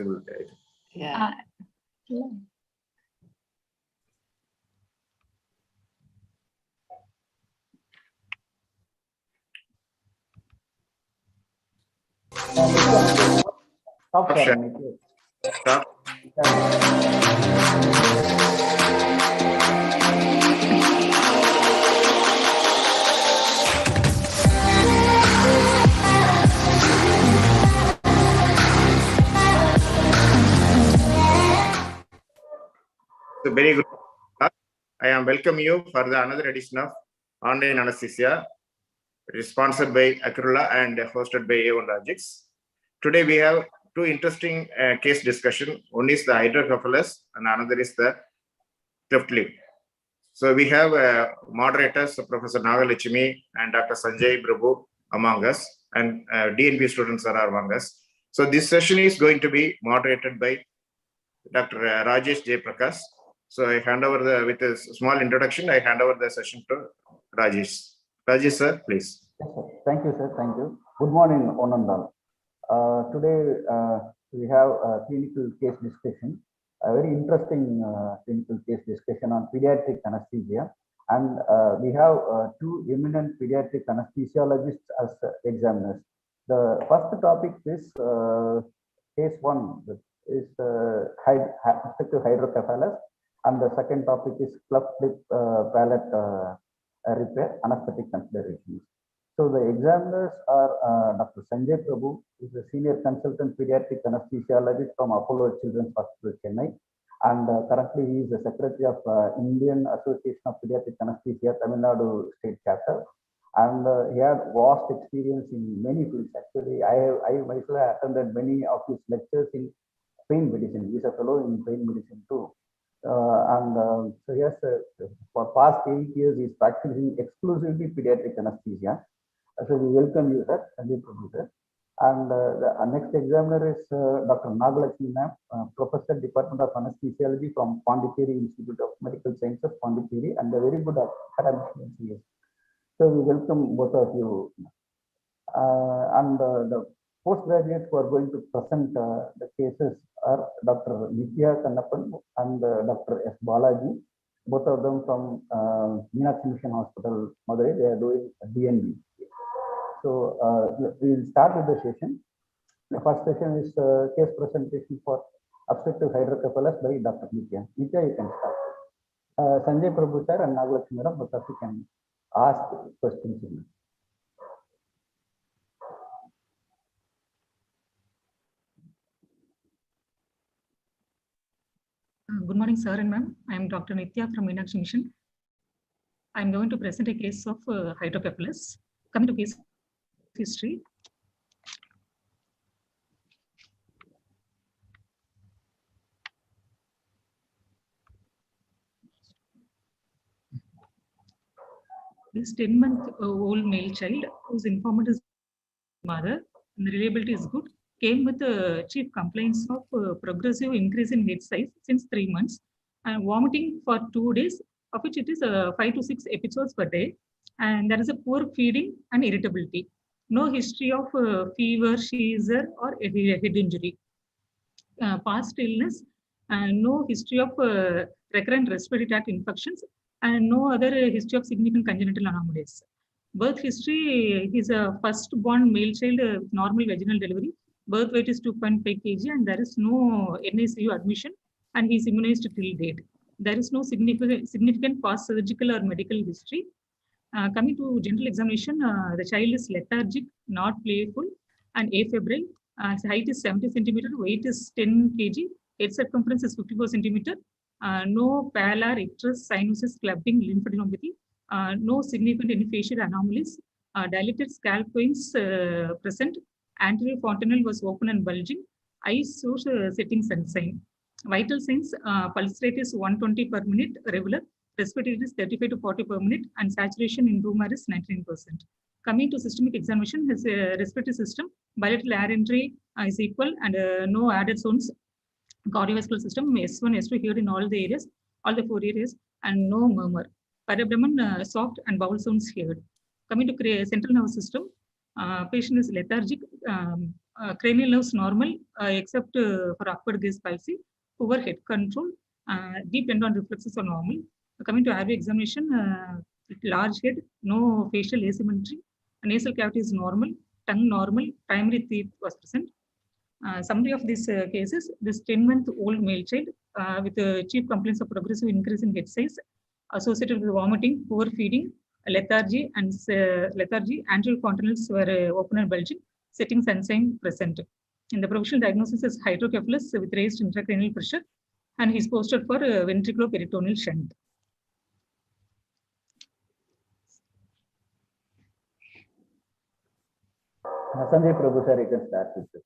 Yeah. Stop sharing. Stop. So very good. I am welcome you for the another edition of Online Anesthesia. It is sponsored by Acrola and hosted by Jeyaprakash. Today we have two interesting case discussion. One is the hydrocephalus and another is the cleft lip. So we have moderators, Professor NagaLakshmi and Dr.Sanjay, Prabhu among us, and DNB students are among us. So this session is going to be moderated by Dr.Rajesh Jeyaprakash. So I hand over with a small introduction, I hand over the session to Rajesh. Rajesh, sir, please. Yes, sir. Thank you, sir. Thank you. Good morning, one and all. Today, we have a clinical case discussion, a very interesting clinical case discussion on pediatric anesthesia. And we have two eminent pediatric anesthesiologists as examiners. The first topic is case 1, is obstructive hydrocephalus. And the second topic is cleft lip palate repair, anesthetic considerations. So the examiners are Dr. Sanjay Prabhu, who is a senior consultant pediatric anesthesiologist from Apollo Children's Hospital, Chennai. And currently he is the secretary of Indian Association of Pediatric Anesthesia, Tamil Nadu State Chapter. And he had vast experience in many fields. Actually, I myself attended many of his lectures in pain medicine. He is a fellow in pain medicine too. So yes, for past 8 years, he is practicing exclusively pediatric anesthesia. So we welcome you, sir, Sanjay Prabhu, sir. And the next examiner is Dr. NagaLakshmi, ma'am, Professor, Department of Anesthesiology from Pondicherry Institute of Medical Sciences, Pondicherry, and a very good academic. So we welcome both of you. The postgraduates who are going to present the cases are Dr. K.Nithya and Dr.S.Balaji, both of them from Meenakshi Mission Hospital, Madurai. They are doing DNB. So we will start with the session. The first session is case presentation for obstructive hydrocephalus by Dr. K.Nithya. K.Nithya, you can start. Sanjay Prabhu sir and NagaLakshmi madam, both of you can ask questions. Good morning, sir and ma'am. I am Dr. Nithya from Meenakshi Mission. I am going to present a case of hydrocephalus. Coming to case history. This 10-month-old male child, whose informant is mother, and the reliability is good, came with chief complaints of progressive increase in head size since 3 months and vomiting for 2 days, of which it is 5 to 6 episodes per day, and there is a poor feeding and irritability. No history of fever, seizure, or head injury. Past illness, and no history of recurrent respiratory tract infections, and no other history of significant congenital anomalies. Birth history, he's a first-born male child with normal vaginal delivery. Birth weight is 2.5 kg, and there is no NICU admission, and he's immunized till date. There is no significant past surgical or medical history. Coming to general examination, the child is lethargic, not playful, and afebrile. His height is 70 centimeter, weight is 10 kg, head circumference is 54 centimeter. No pallor, icterus, cyanosis, clubbing, lymphadenopathy. No significant any facial anomalies. Dilated scalp veins present. Anterior fontanelle was open and bulging. Eyes shows setting sun sign. Vital signs: pulse rate is 120 per minute, regular. Respiratory is 35 to 40 per minute, and saturation in room air is 99%. Coming to systemic examination, his respiratory system, bilateral air entry is equal, and no added zones. Cardiovascular system, S1, S2 here in all the areas, all the 4 areas, and no murmur. Parabdomen soft and bowel sounds here. Coming to central nervous system, patient is lethargic, Cranial nerves normal, except for upward gaze palsy. Poor head control. Deep tendon reflexes are normal. Coming to airway examination, large head, no facial asymmetry. Nasal cavity is normal. Tongue normal. Primary teeth was present. Summary of these cases: this 10-month-old male child with chief complaints of progressive increase in head size associated with vomiting, poor feeding, lethargy, and anterior fontanelles were open and bulging, setting sunshine present. In the provisional diagnosis is hydrocephalus with raised intracranial pressure, and he's posted for ventriculoperitoneal shunt. Sanjay, Prabhu sir, you can start with this.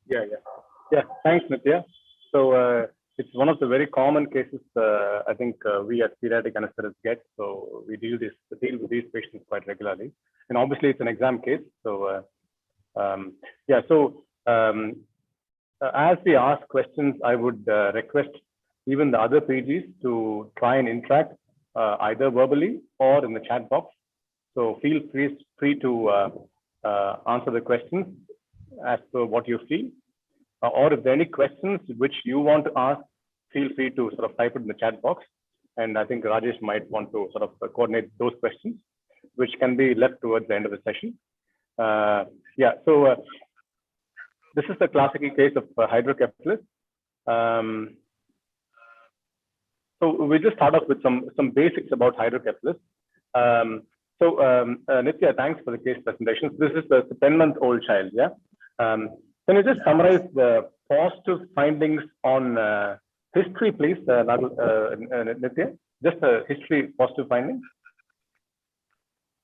Yeah. Thanks, Nithya. So it's one of the very common cases I think we as pediatric anesthetists get. So we deal with these patients quite regularly, and obviously it's an exam case. So as we ask questions, I would request even the other PGs to try and interact either verbally or in the chat box. So feel free to answer the questions as per what you feel. Or if there are any questions which you want to ask, feel free to sort of type it in the chat box. And I think Rajesh might want to sort of coordinate those questions, which can be left towards the end of the session. So this is the classical case of hydrocephalus. So we just start off with some basics about hydrocephalus. Nithya, thanks for the case presentation. This is the 10-month-old child, yeah? Can you just summarize the positive findings on history, please, Nithya? Just a history positive findings.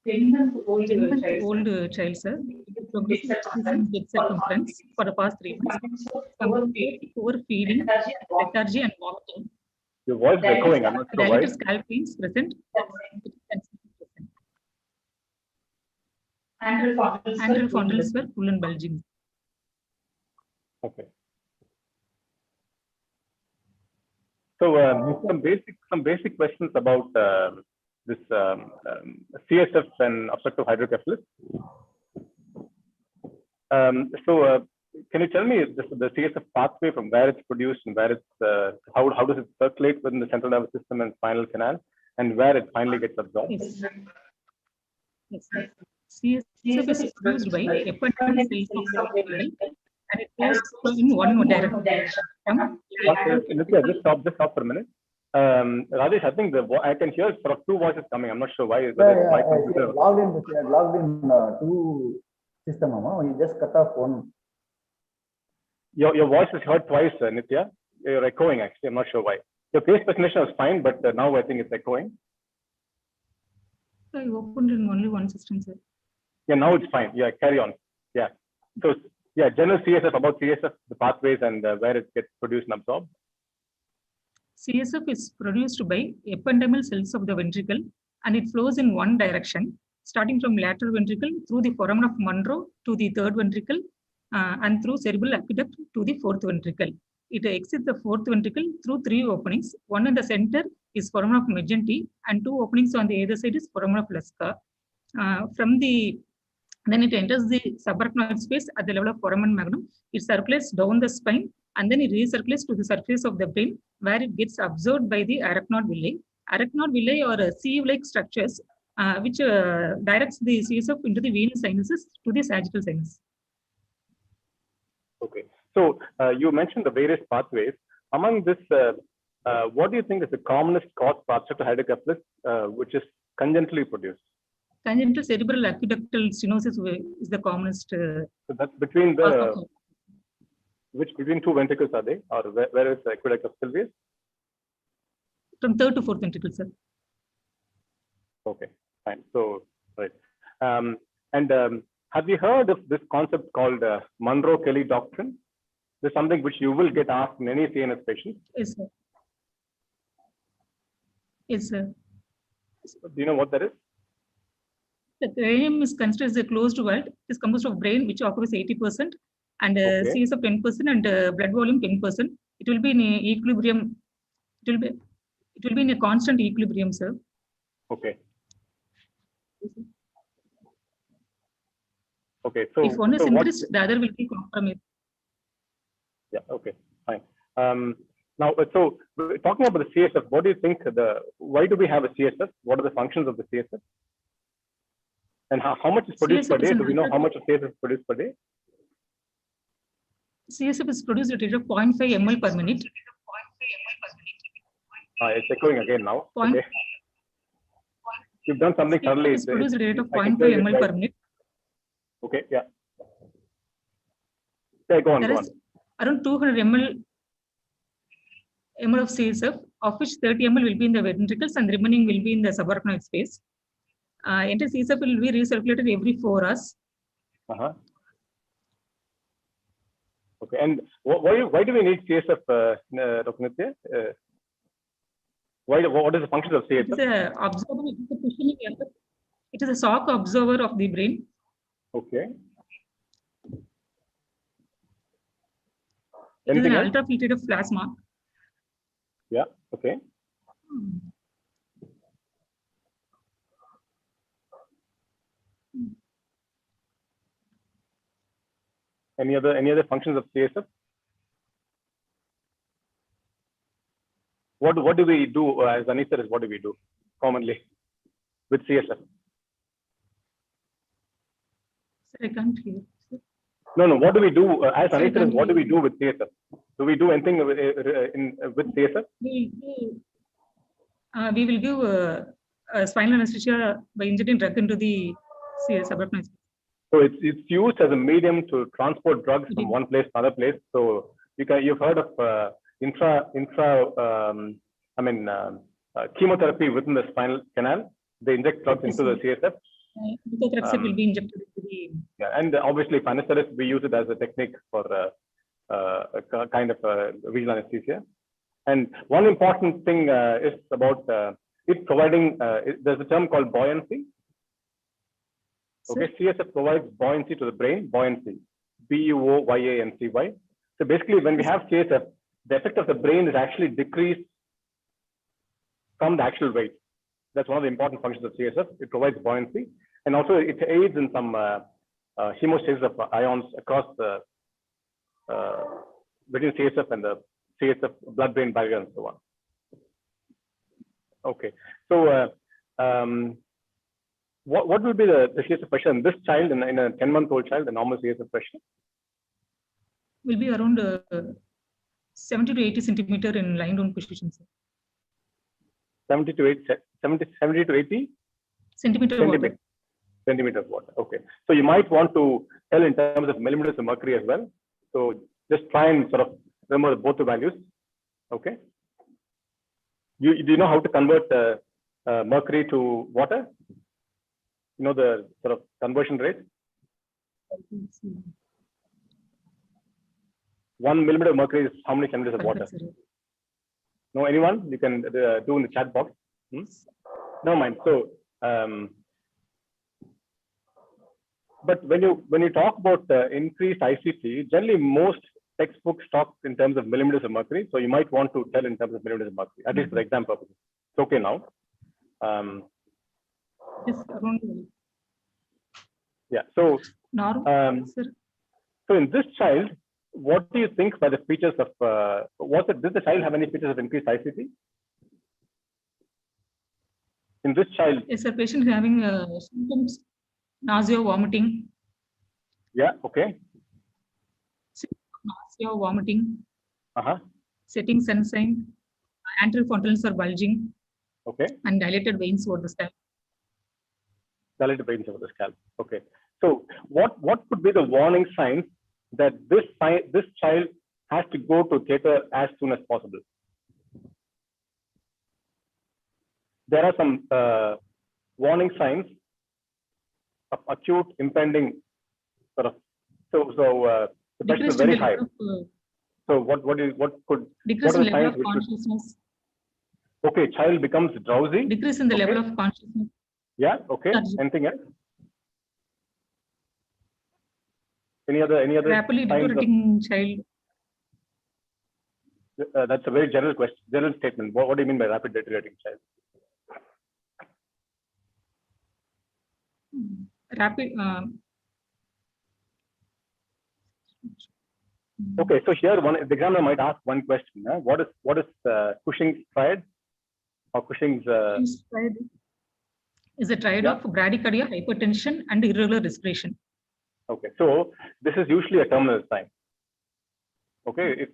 10-month-old child, sir. Progressive head circumference for the past 3 months. Poor feeding, lethargy, and vomiting. Your voice is echoing. I'm not sure why. Dilated scalp pains present. Anterior fontanelles were full and bulging. Okay. So some basic questions about this CSF and obstructive hydrocephalus. Can you tell me the CSF pathway from where it's produced and where it's how does it circulate within the central nervous system and spinal canal, and where it finally gets absorbed? Yes. CSF is produced by epidermal cells of the brain, and it goes in one direction. Just stop for a minute. Rajesh, I think I can hear sort of two voices coming. I'm not sure why. Logged in two system, you just cut off one. Your voice is heard twice, Nithya. You're echoing, actually. I'm not sure why. Your case presentation was fine, but now I think it's echoing. I opened in only one system, sir. Yeah, now it's fine. Yeah, carry on. Yeah. So, yeah, general CSF, about CSF, the pathways and where it gets produced and absorbed. CSF is produced by ependymal cells of the ventricle, and it flows in one direction, starting from lateral ventricle through the foramen of Monro to the third ventricle, and through cerebral aqueduct to the fourth ventricle. It exits the fourth ventricle through 3 openings. One in the center is foramen of Magenti, and 2 openings on the other side is foramen of Lasca. Then it enters the subarachnoid space at the level of foramen magnum. It circulates down the spine, and then it recirculates to the surface of the brain, where it gets absorbed by the arachnoid villi. Arachnoid villi are sieve-like structures which directs the CSF into the venous sinuses to the sagittal sinus. Okay. So you mentioned the various pathways. Among this, what do you think is the commonest cause for obstructive hydrocephalus, which is congenitally produced? Congenital cerebral aqueductal stenosis is the commonest. So that's between between 2 ventricles are they, or where is the aqueduct of Sylvius? From 3rd to 4th ventricle, sir. Okay, fine. So right. Have you heard of this concept called Monro-Kelly doctrine? This is something which you will get asked in any CNS patient. Yes, sir. Yes, sir. Do you know what that is? The cranium is considered as a closed world. It is composed of brain, which occupies 80%, and CSF 10%, and blood volume 10%. It will be in a equilibrium. It will be in a constant equilibrium, sir. Okay. Okay, so if one is so increased, the other will be compromised. Yeah, okay, fine. Now, so talking about the CSF, what do you think why do we have a CSF? What are the functions of the CSF? And how much is produced per day? Do we know how much of CSF is produced per day? CSF is produced at a rate of 0.5 ml per minute. It's echoing again now. Point, okay. You've done something thoroughly. CSF is produced at a rate of 0.5 ml per minute. Okay, yeah. Yeah, go on, There is around 200 ml of CSF, of which 30 ml will be in the ventricles and the remaining will be in the subarachnoid space. Entire CSF will be recirculated every 4 hours. Okay, and why do we need CSF, Dr. Nithya? What is the function of CSF? It is a absorber. It is a shock absorber of the brain. Okay. It is an ultrafiltrated plasma. Yeah. Okay. Any other functions of CSF? What do we do as anesthetists? What do we do commonly with CSF? I can't hear. No. What do we do as anesthetists? What do we do with CSF? Do we do anything with CSF? We will give spinal anesthesia by injecting drug into the subarachnoid. So it's used as a medium to transport drugs from one place to another place. So you've heard of chemotherapy within the spinal canal. They inject drugs into the CSF. Methotrexate will be injected into the. Yeah, and obviously, for anesthetists, we use it as a technique for a kind of regional anesthesia. And one important thing is about it providing. There's a term called buoyancy. Okay, CSF provides buoyancy to the brain. Buoyancy, B-U-O-Y-A-N-C-Y. So basically, when we have CSF, the effect of the brain is actually decreased from the actual weight. That's one of the important functions of CSF. It provides buoyancy, and also it aids in some hemostasis of ions across the between CSF and the CSF blood-brain barrier and so on. Okay, so what will be the CSF pressure in this child, in a 10-month-old child, the normal CSF pressure? Will be around 70 to 80 centimeter in lying down position. 70 to 80 centimeter water. Centimeter of water. Okay. So you might want to tell in terms of millimeters of mercury as well. So just try and sort of remember both the values. Okay. Do you know how to convert mercury to water? You know the sort of conversion rate? 1 millimeter of mercury is how many centimeters of water? No, anyone? You can do in the chat box. Never mind. So, but when you talk about increased ICT, generally most textbooks talk in terms of millimeters of mercury. So you might want to tell in terms of millimeters of mercury, at least for exam purposes. It's okay now. Yeah. So, so in this child, what do you think by the features of did the child have any features of increased ICT? In this child, yes, a patient having symptoms, nausea, vomiting. Yeah. Okay. Nausea, vomiting. Setting sun sign. Anterior frontals are bulging. Okay. And dilated veins over the scalp. Dilated veins over the scalp. Okay. So what could be the warning signs that this child has to go to theatre as soon as possible? There are some warning signs of acute impending sort of. So the pressure is very high. So what could decrease in level of consciousness? Okay, child becomes drowsy. Decrease in the level of consciousness. Yeah. Okay. Anything else? Any other rapidly deteriorating child? That's a very general question, general statement. What do you mean by rapid deteriorating child? Rapid Okay, so here the examiner might ask one question. What is Cushing's triad or Cushing's? Cushing's triad is a triad of bradycardia, hypertension, and irregular respiration. Okay, so this is usually a terminal sign. Okay, if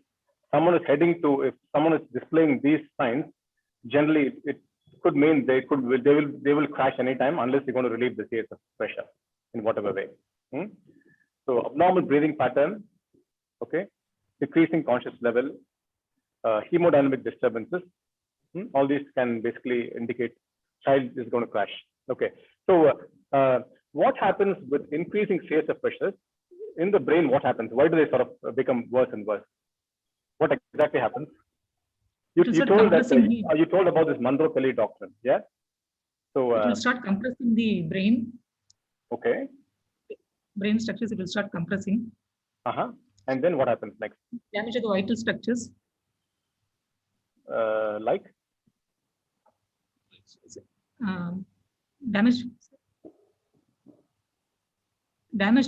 someone is displaying these signs, generally it could mean they will crash anytime unless you're going to relieve the CS of pressure in whatever way. So abnormal breathing pattern, okay, decreasing conscious level, hemodynamic disturbances, all these can basically indicate child is going to crash. Okay, so what happens with increasing CSF pressures in the brain? What happens? Why do they sort of become worse and worse? What exactly happens? You told that you told about this Monroe-Kelly doctrine, yeah? So it will start compressing the brain. Okay. Brain structures, it will start compressing. And then what happens next? Damage to the vital structures. Like? Damage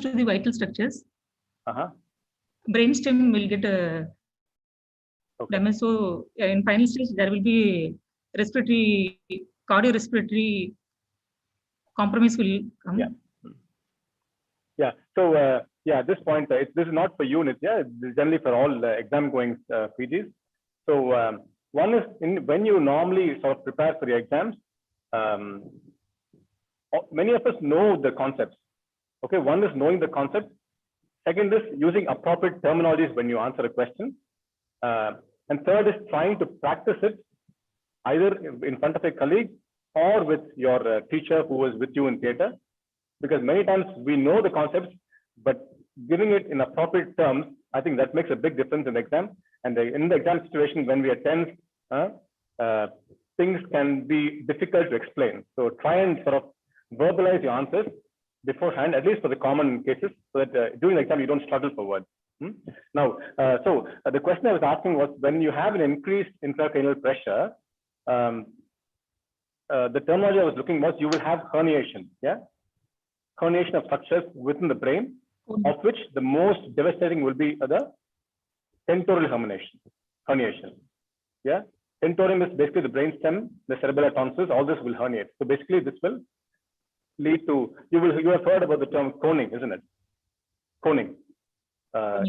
to the vital structures. Brainstem will get damage. So in final stage, there will be respiratory, cardiorespiratory compromise will come. Yeah. So at this point, this is not for you, Nithya. This is generally for all exam-going PGs. So one is when you normally sort of prepare for your exams, many of us know the concepts. Okay, one is knowing the concept. Second is using appropriate terminologies when you answer a question. And third is trying to practice it either in front of a colleague or with your teacher who was with you in theater. Because many times we know the concepts, but giving it in appropriate terms, I think that makes a big difference in the exam. And in the exam situation, when we are tense, things can be difficult to explain. So try and sort of verbalize your answers beforehand, at least for the common cases, so that during the exam you don't struggle for words. Now, so the question I was asking was, when you have an increased intracranial pressure, the terminology I was looking was you will have herniation, herniation of structures within the brain, of which the most devastating will be the tentorial herniation. Tentorium is basically the brainstem, the cerebellar tonsils, all this will herniate. So basically this will lead to, you have heard about the term coning, isn't it? Coning.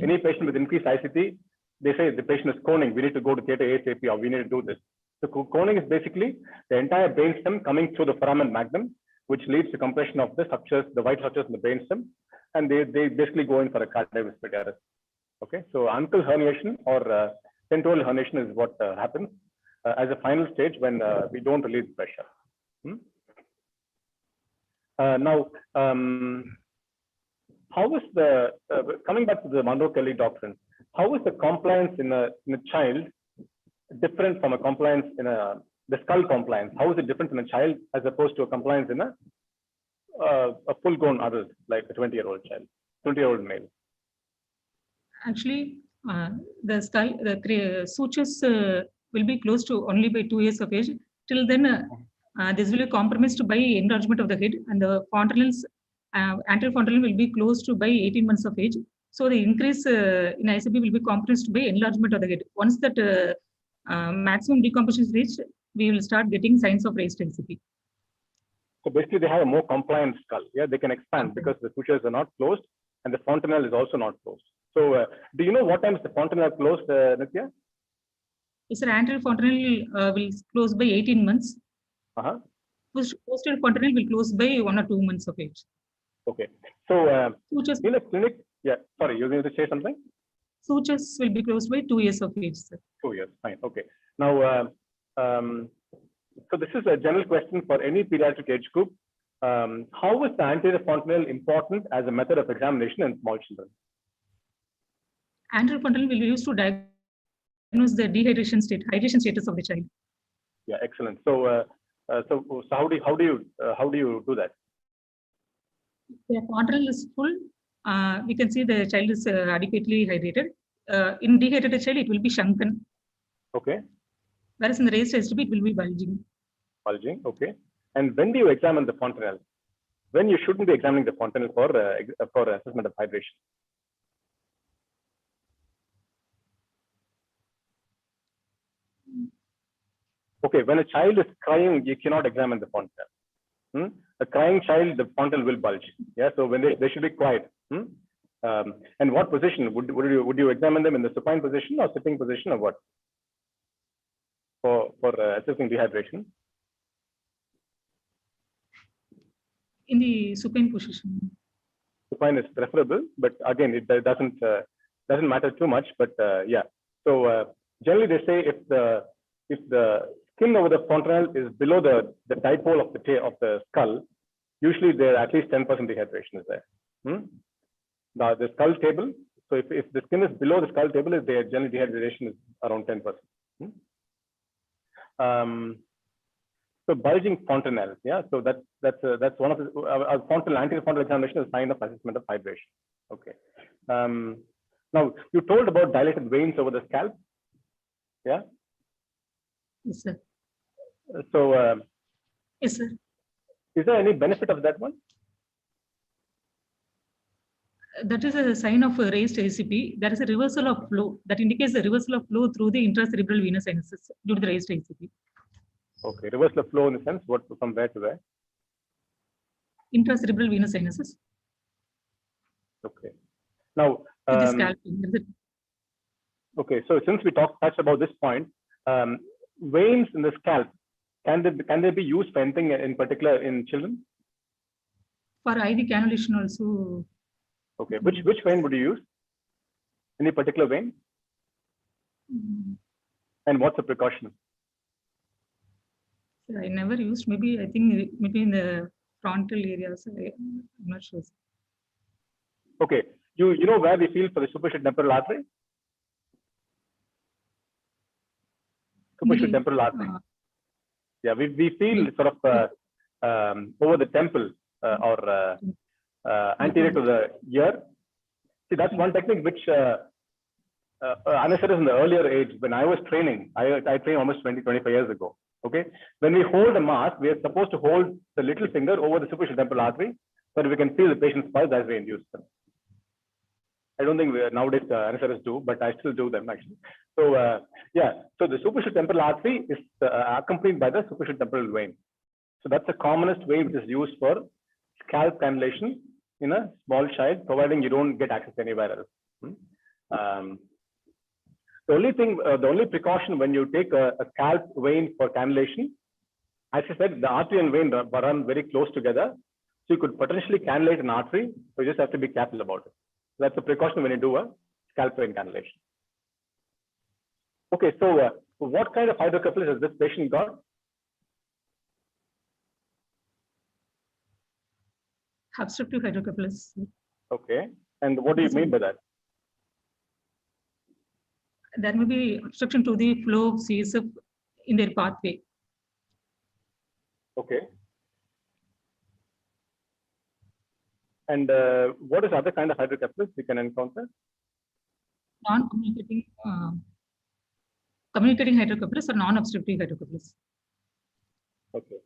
Any patient with increased ICT, they say the patient is coning, we need to go to theater ASAP, or we need to do this. So coning is basically the entire brainstem coming through the foramen magnum, which leads to compression of the structures, the vital structures in the brainstem, and they basically go in for a cardiac respiratory arrest. Okay, so ankle herniation or tentorial herniation is what happens as a final stage when we don't release pressure. Now, how is the coming back to the Monroe-Kelly doctrine? How is the compliance in a child different from a compliance in the skull compliance? How is it different in a child as opposed to a compliance in a full-grown adult, like a 20-year-old child, 20-year-old male? Actually, the skull, the sutures will be closed to only by 2 years of age. Till then, this will be compromised by enlargement of the head, and the fontanelles, anterior fontanelle will be closed to by 18 months of age. So the increase in ICP will be compromised by enlargement of the head. Once that maximum decomposition is reached, we will start getting signs of raised ICP. So basically, they have a more compliant skull. Yeah, they can expand because the sutures are not closed, and the fontanelle is also not closed. So, do you know what time is the fontanelle closed, Nithya? Yes, anterior fontanelle will close by 18 months. Posterior fontanelle will close by 1 or 2 months of age. Okay. So, in a clinic, sorry, you going to say something? Sutures will be closed by 2 years of age, sir. 2 years, fine. Okay. Now, so this is a general question for any pediatric age group. How is the anterior fontanelle important as a method of examination in small children? Anterior fontanelle will be used to diagnose the hydration status of the child. Yeah, excellent. So, so how do you do that? If the fontanelle is full, we can see the child is adequately hydrated. In dehydrated child, it will be shrunken. Okay. Whereas in the raised ICP, it will be bulging. Bulging, okay. And when do you examine the fontanelle? When you shouldn't be examining the fontanelle for assessment of hydration? okay, when a child is crying, you cannot examine the fontanelle. A crying child, the fontanelle will bulge. Yeah, so when they should be quiet. And what position would you examine them in the supine position or sitting position or what? For assessing dehydration. In the supine position. Supine is preferable, but again, it doesn't matter too much. But yeah, so generally they say if the skin over the fontanelle is below the dipole of the skull, usually there at least 10% dehydration is there. The skull table. So if the skin is below the skull table, the general dehydration is around 10%. So bulging fontanelle, yeah. So that's one of the fontanelle, anterior fontanelle examination is a sign of assessment of hydration. Okay. Now you told about dilated veins over the scalp, yeah. Yes, sir. So yes, sir. Is there any benefit of that one? That is a sign of a raised ACP. There is a reversal of flow that indicates the reversal of flow through the intracerebral venous sinuses due to the raised ACP. Okay, reversal of flow in the sense what from where to where? Intracerebral venous sinuses. Okay. Now, okay. So since we touched about this point, veins in the scalp, can they be used for anything in particular in children? For IV cannulation also. Okay. Which vein would you use? Any particular vein? And what's the precaution? I never used. Maybe I think maybe in the frontal areas. I'm not sure. Okay. You know where we feel for the superficial temporal artery? Superficial temporal artery. Yeah, we feel sort of over the temple or anterior to the ear. See, that's one technique which anesthetists in the earlier age, when I was training, I trained almost 20-25 years ago. Okay, when we hold a mask, we are supposed to hold the little finger over the superficial temporal artery so that we can feel the patient's pulse as we induce them. I don't think nowadays anesthetists do, but I still do them actually. So yeah, so the superficial temporal artery is accompanied by the superficial temporal vein. So that's the commonest way which is used for scalp cannulation in a small child, providing you don't get access anywhere else. The only precaution when you take a scalp vein for cannulation, as I said, the artery and vein run very close together. So you could potentially cannulate an artery, so you just have to be careful about it. That's a precaution when you do a scalp vein cannulation. Okay, so what kind of hydrocephalus has this patient got? Obstructive hydrocephalus. Okay, and what do you mean by that? There may be obstruction to the flow of CSF in their pathway. Okay. And what is other kind of hydrocephalus we can encounter? Non-communicating communicating hydrocephalus or non-obstructive hydrocephalus. Okay.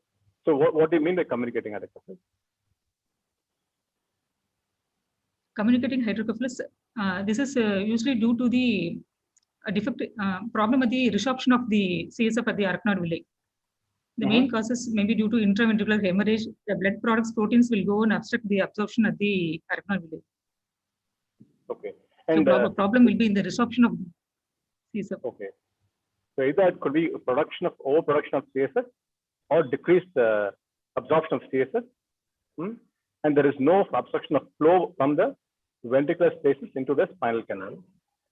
So what do you mean by communicating hydrocephalus? Communicating hydrocephalus, this is usually due to the defect problem with the resorption of the CSF at the arachnoid villi. The main causes may be due to intraventricular hemorrhage. The blood products proteins will go and obstruct the absorption at the arachnoid villi. Okay. And so problem will be in the resorption of CSF. Okay. So either it could be overproduction of CSF or decreased absorption of CSF. And there is no obstruction of flow from the ventricular spaces into the spinal canal.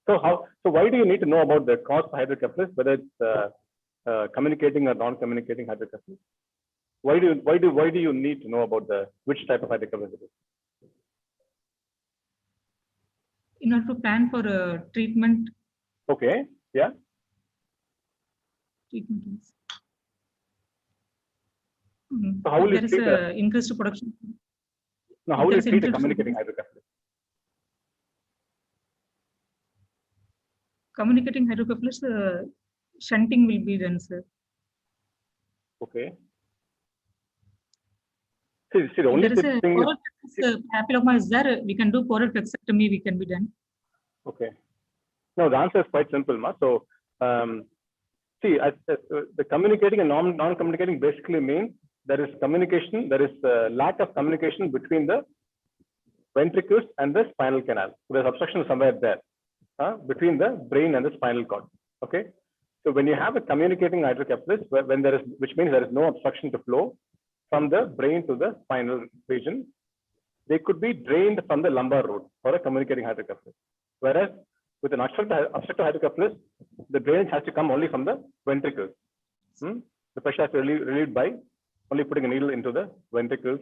So why do you need to know about the cause of hydrocephalus, whether it's communicating or non-communicating hydrocephalus? Why do you need to know about which type of hydrocephalus it is? In order to plan for a treatment. Okay. Yeah. Treatment. So how will you treat increased production? No, how will you treat a communicating hydrocephalus? Communicating hydrocephalus, shunting will be done, sir. Okay. See, the only thing is papilloma is there. We can do portal plexectomy. We can be done. Okay. No, the answer is quite simple, ma. So, See, the communicating and non-communicating basically means there is communication, there is lack of communication between the ventricles and the spinal canal. So there's obstruction somewhere there between the brain and the spinal cord. Okay. So when you have a communicating hydrocephalus, when there is, which means there is no obstruction to flow from the brain to the spinal region, they could be drained from the lumbar root for a communicating hydrocephalus. Whereas with an obstructive hydrocephalus, the drainage has to come only from the ventricles. The pressure has to be relieved by only putting a needle into the ventricles,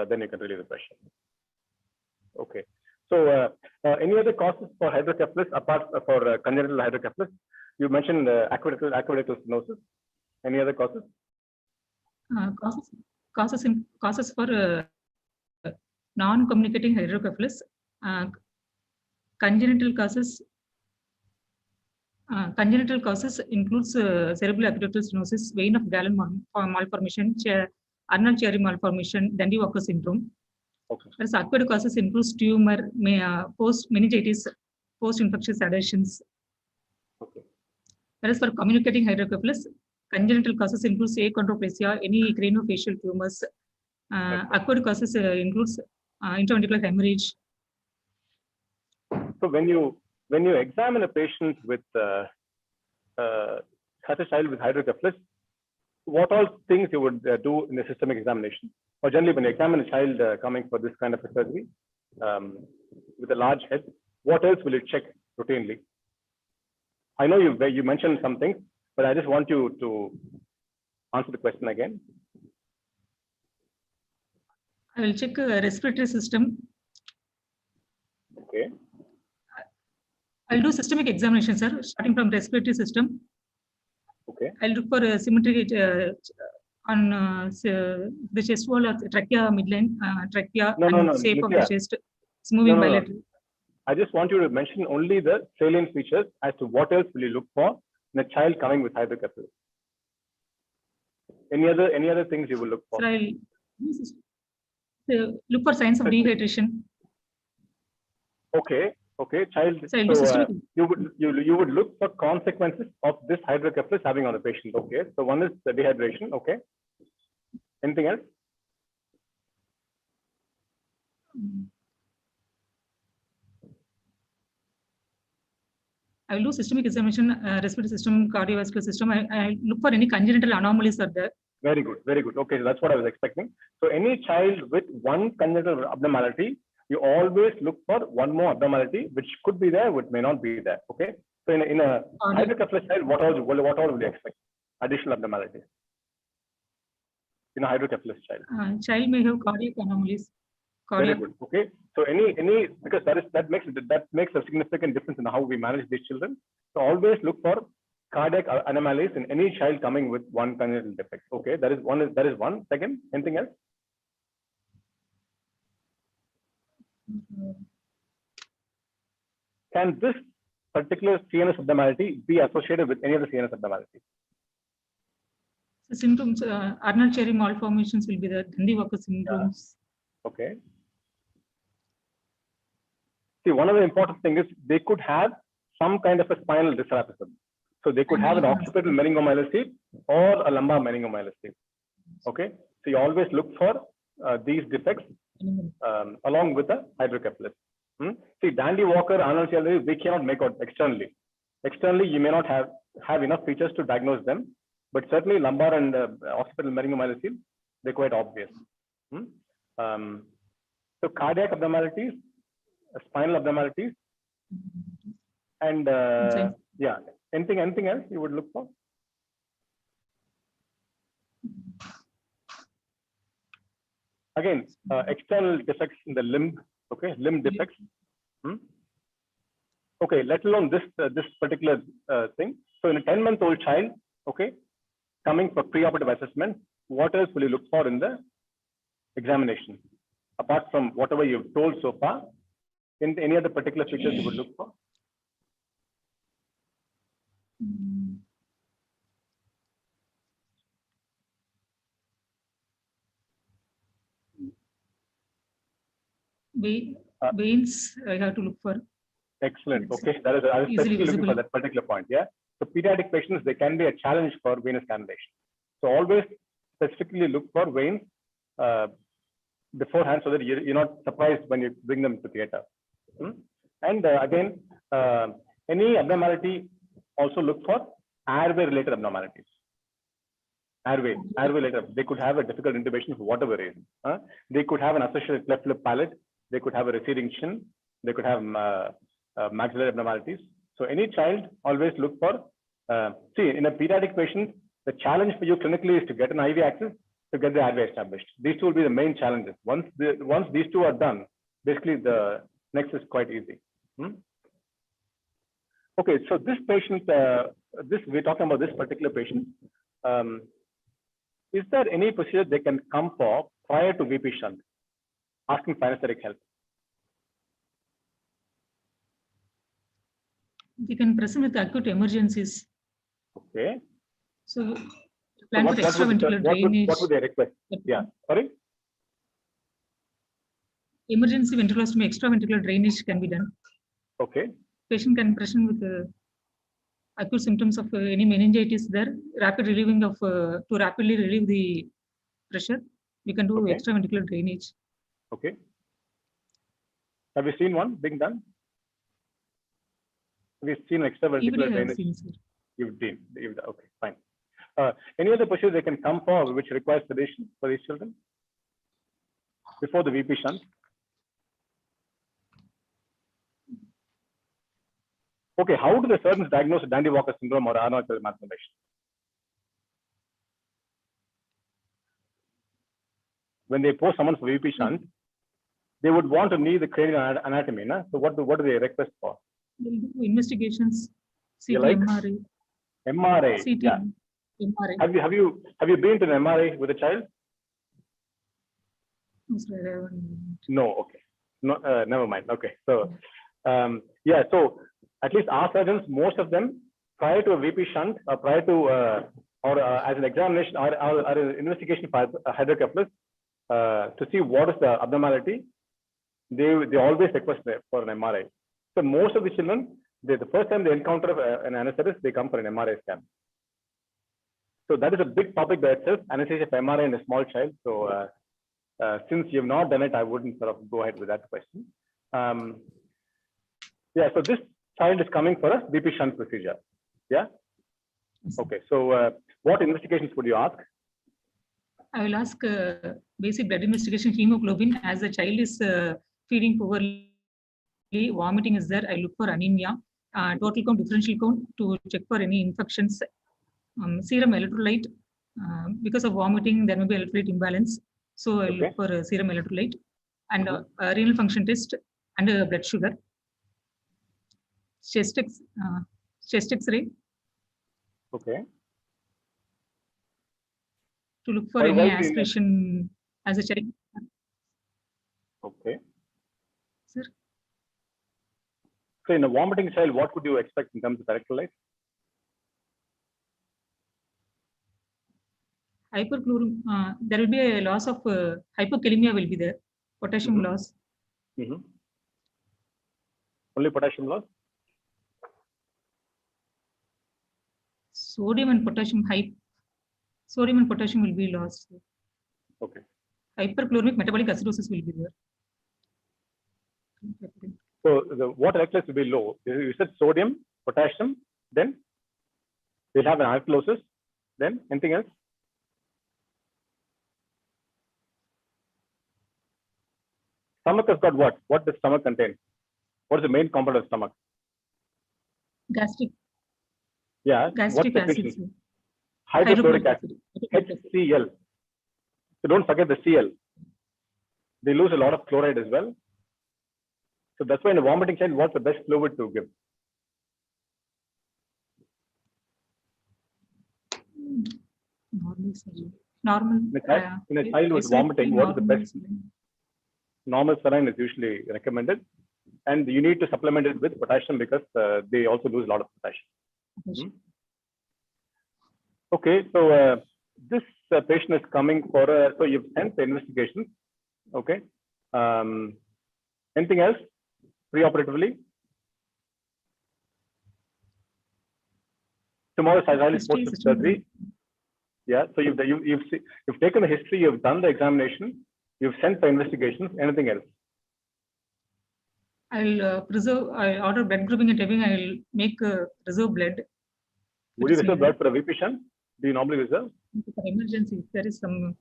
then you can relieve the pressure. Okay. So any other causes for hydrocephalus apart for congenital hydrocephalus? You mentioned aqueductal stenosis. Any other causes? Causes for non-communicating hydrocephalus. Congenital causes includes cerebral aqueductal stenosis, vein of Galen malformation, ulnar cherry malformation, Dandy-Walker syndrome. Okay. Whereas aqueduct causes includes tumor, post-meningitis, post-infectious adhesions. Okay. Whereas for communicating hydrocephalus, congenital causes includes achondroplasia, any craniofacial tumors. Aqueduct causes includes intraventricular hemorrhage. So when you examine a patient with such a child with hydrocephalus, what all things you would do in the systemic examination? Or generally, when you examine a child coming for this kind of a surgery with a large head, what else will you check routinely? I know you mentioned some things, but I just want you to answer the question again. I will check respiratory system. Okay. I'll do systemic examination, sir, starting from respiratory system. Okay. I'll look for symmetry on the chest wall or trachea midline, trachea and shape of the chest. It's moving bilaterally. I just want you to mention only the salient features as to what else will you look for in a child coming with hydrocephalus. Any other things you will look for? Sir, I'll look for signs of dehydration. Okay. Okay. Child. So you would look for consequences of this hydrocephalus having on the patient. Okay. So one is the dehydration. Okay. Anything else? I will do systemic examination, respiratory system, cardiovascular system. I look for any congenital anomalies are there. Very good, very good. Okay, so that's what I was expecting. So any child with one congenital abnormality, you always look for one more abnormality, which could be there, which may not be there. Okay. So in a hydrocephalus child, what all will you expect? Additional abnormalities in a hydrocephalus child. Child may have cardiac anomalies. Very good. Okay. So any because that makes a significant difference in how we manage these children. So always look for cardiac anomalies in any child coming with one congenital defect. Okay, that is one. Second, anything else? Can this particular CNS abnormality be associated with any other CNS abnormality? So symptoms, ulnar cherry malformations will be the Dandy-Walker syndromes. Yeah. Okay. See, one of the important things is they could have some kind of a spinal dysraphism. So they could have an occipital meningomyelocele or a lumbar meningomyelocele. Okay. So you always look for these defects along with the hydrocephalus. See, Dandy-Walker, Anaesthesia, we cannot make out externally. Externally, you may not have enough features to diagnose them, but certainly lumbar and occipital meningomyelocele, they're quite obvious. So cardiac abnormalities, spinal abnormalities, and yeah, anything else you would look for? Again, external defects in the limb, okay, limb defects. Okay, let alone this particular thing. So in a 10-month-old child, okay, coming for preoperative assessment, what else will you look for in the examination? Apart from whatever you've told so far, any other particular features you would look for? Veins, I have to look for. Excellent. Okay, I was specifically looking for that particular point. Yeah. So pediatric patients, they can be a challenge for venous cannulation. So always specifically look for veins beforehand so that you're not surprised when you bring them to theater. And again, any abnormality, also look for airway related abnormalities. Airway related. They could have a difficult intubation for whatever reason. They could have an associated cleft lip palate. They could have a receding chin. They could have maxillary abnormalities. So any child, always look for, see, in a pediatric patient, the challenge for you clinically is to get an IV access, to get the airway established. These two will be the main challenges. Once these two are done, basically the next is quite easy. Okay, so this patient, we're talking about this particular patient. Is there any procedure they can come for prior to VP shunt, asking for anesthetic help? You can present with acute emergencies. Okay. So, plan for extraventricular drainage. What would they request? Yeah, sorry? Emergency ventriculostomy, extraventricular drainage can be done. Okay. Patient can present with acute symptoms of any meningitis there, rapid relieving of, to rapidly relieve the pressure. We can do extraventricular drainage. Okay. Have you seen one being done? Have you seen extraventricular drainage? You've seen. Okay, fine. Any other procedure they can come for which requires sedation for these children before the VP shunt? Okay, how do the surgeons diagnose Dandy-Walker syndrome or aneurysmal malformation? When they post someone for VP shunt, they would want to know the cranial anatomy. No? So what do they request for? They'll do investigations, CT, like? MRI. MRI. CT, yeah. MRI. Have you been to an MRI with a child? No. Okay. No. Never mind. Okay. So yeah. So at least our surgeons, most of them, prior to a VP shunt or prior to as an examination or an investigation for hydrocephalus to see what is the abnormality, they always request for an MRI. So most of the children, the first time they encounter an anesthetist, they come for an MRI scan. So that is a big topic by itself, anesthesia for MRI in a small child. So since you have not done it, I wouldn't sort of go ahead with that question. Yeah, so this child is coming for a VP shunt procedure. Yeah. Okay. So what investigations would you ask? I will ask basic blood investigation, hemoglobin. As the child is feeding poorly, vomiting is there, I look for anemia, total count, differential count to check for any infections, serum electrolyte. Because of vomiting, there may be electrolyte imbalance. So I look for serum electrolyte and renal function test and blood sugar. Chest X-ray. Okay. To look for any aspiration as a child. Okay. Sir. So in a vomiting child, what would you expect in terms of electrolytes? Hyperchlorine. There will be a loss of hypokalemia will be there. Potassium loss. Only potassium loss? Sodium and potassium will be lost. Okay. Hyperchloremic metabolic acidosis will be there. So what electrolytes will be low? You said sodium, potassium, then we'll have an alkalosis, then anything else? Stomach has got what? What does stomach contain? What is the main component of stomach? Gastric. Yeah. Gastric acid. Hydrochloric acid. HCl. So don't forget the Cl. They lose a lot of chloride as well. So that's why in a vomiting child, what's the best fluid to give? Normal. In a child with vomiting, what is the best? Normal saline is usually recommended. And you need to supplement it with potassium because they also lose a lot of potassium. Okay, so this patient is coming for so you've sent the investigations. Okay. Anything else preoperatively? Tomorrow child is History posted system. surgery. Yeah. So you've taken the history, you've done the examination, you've sent for investigations. Anything else? I'll I'll order blood grouping and everything. I'll make reserve blood. Would you reserve blood for a VP shunt? Do you normally reserve? For emergency, if there is some.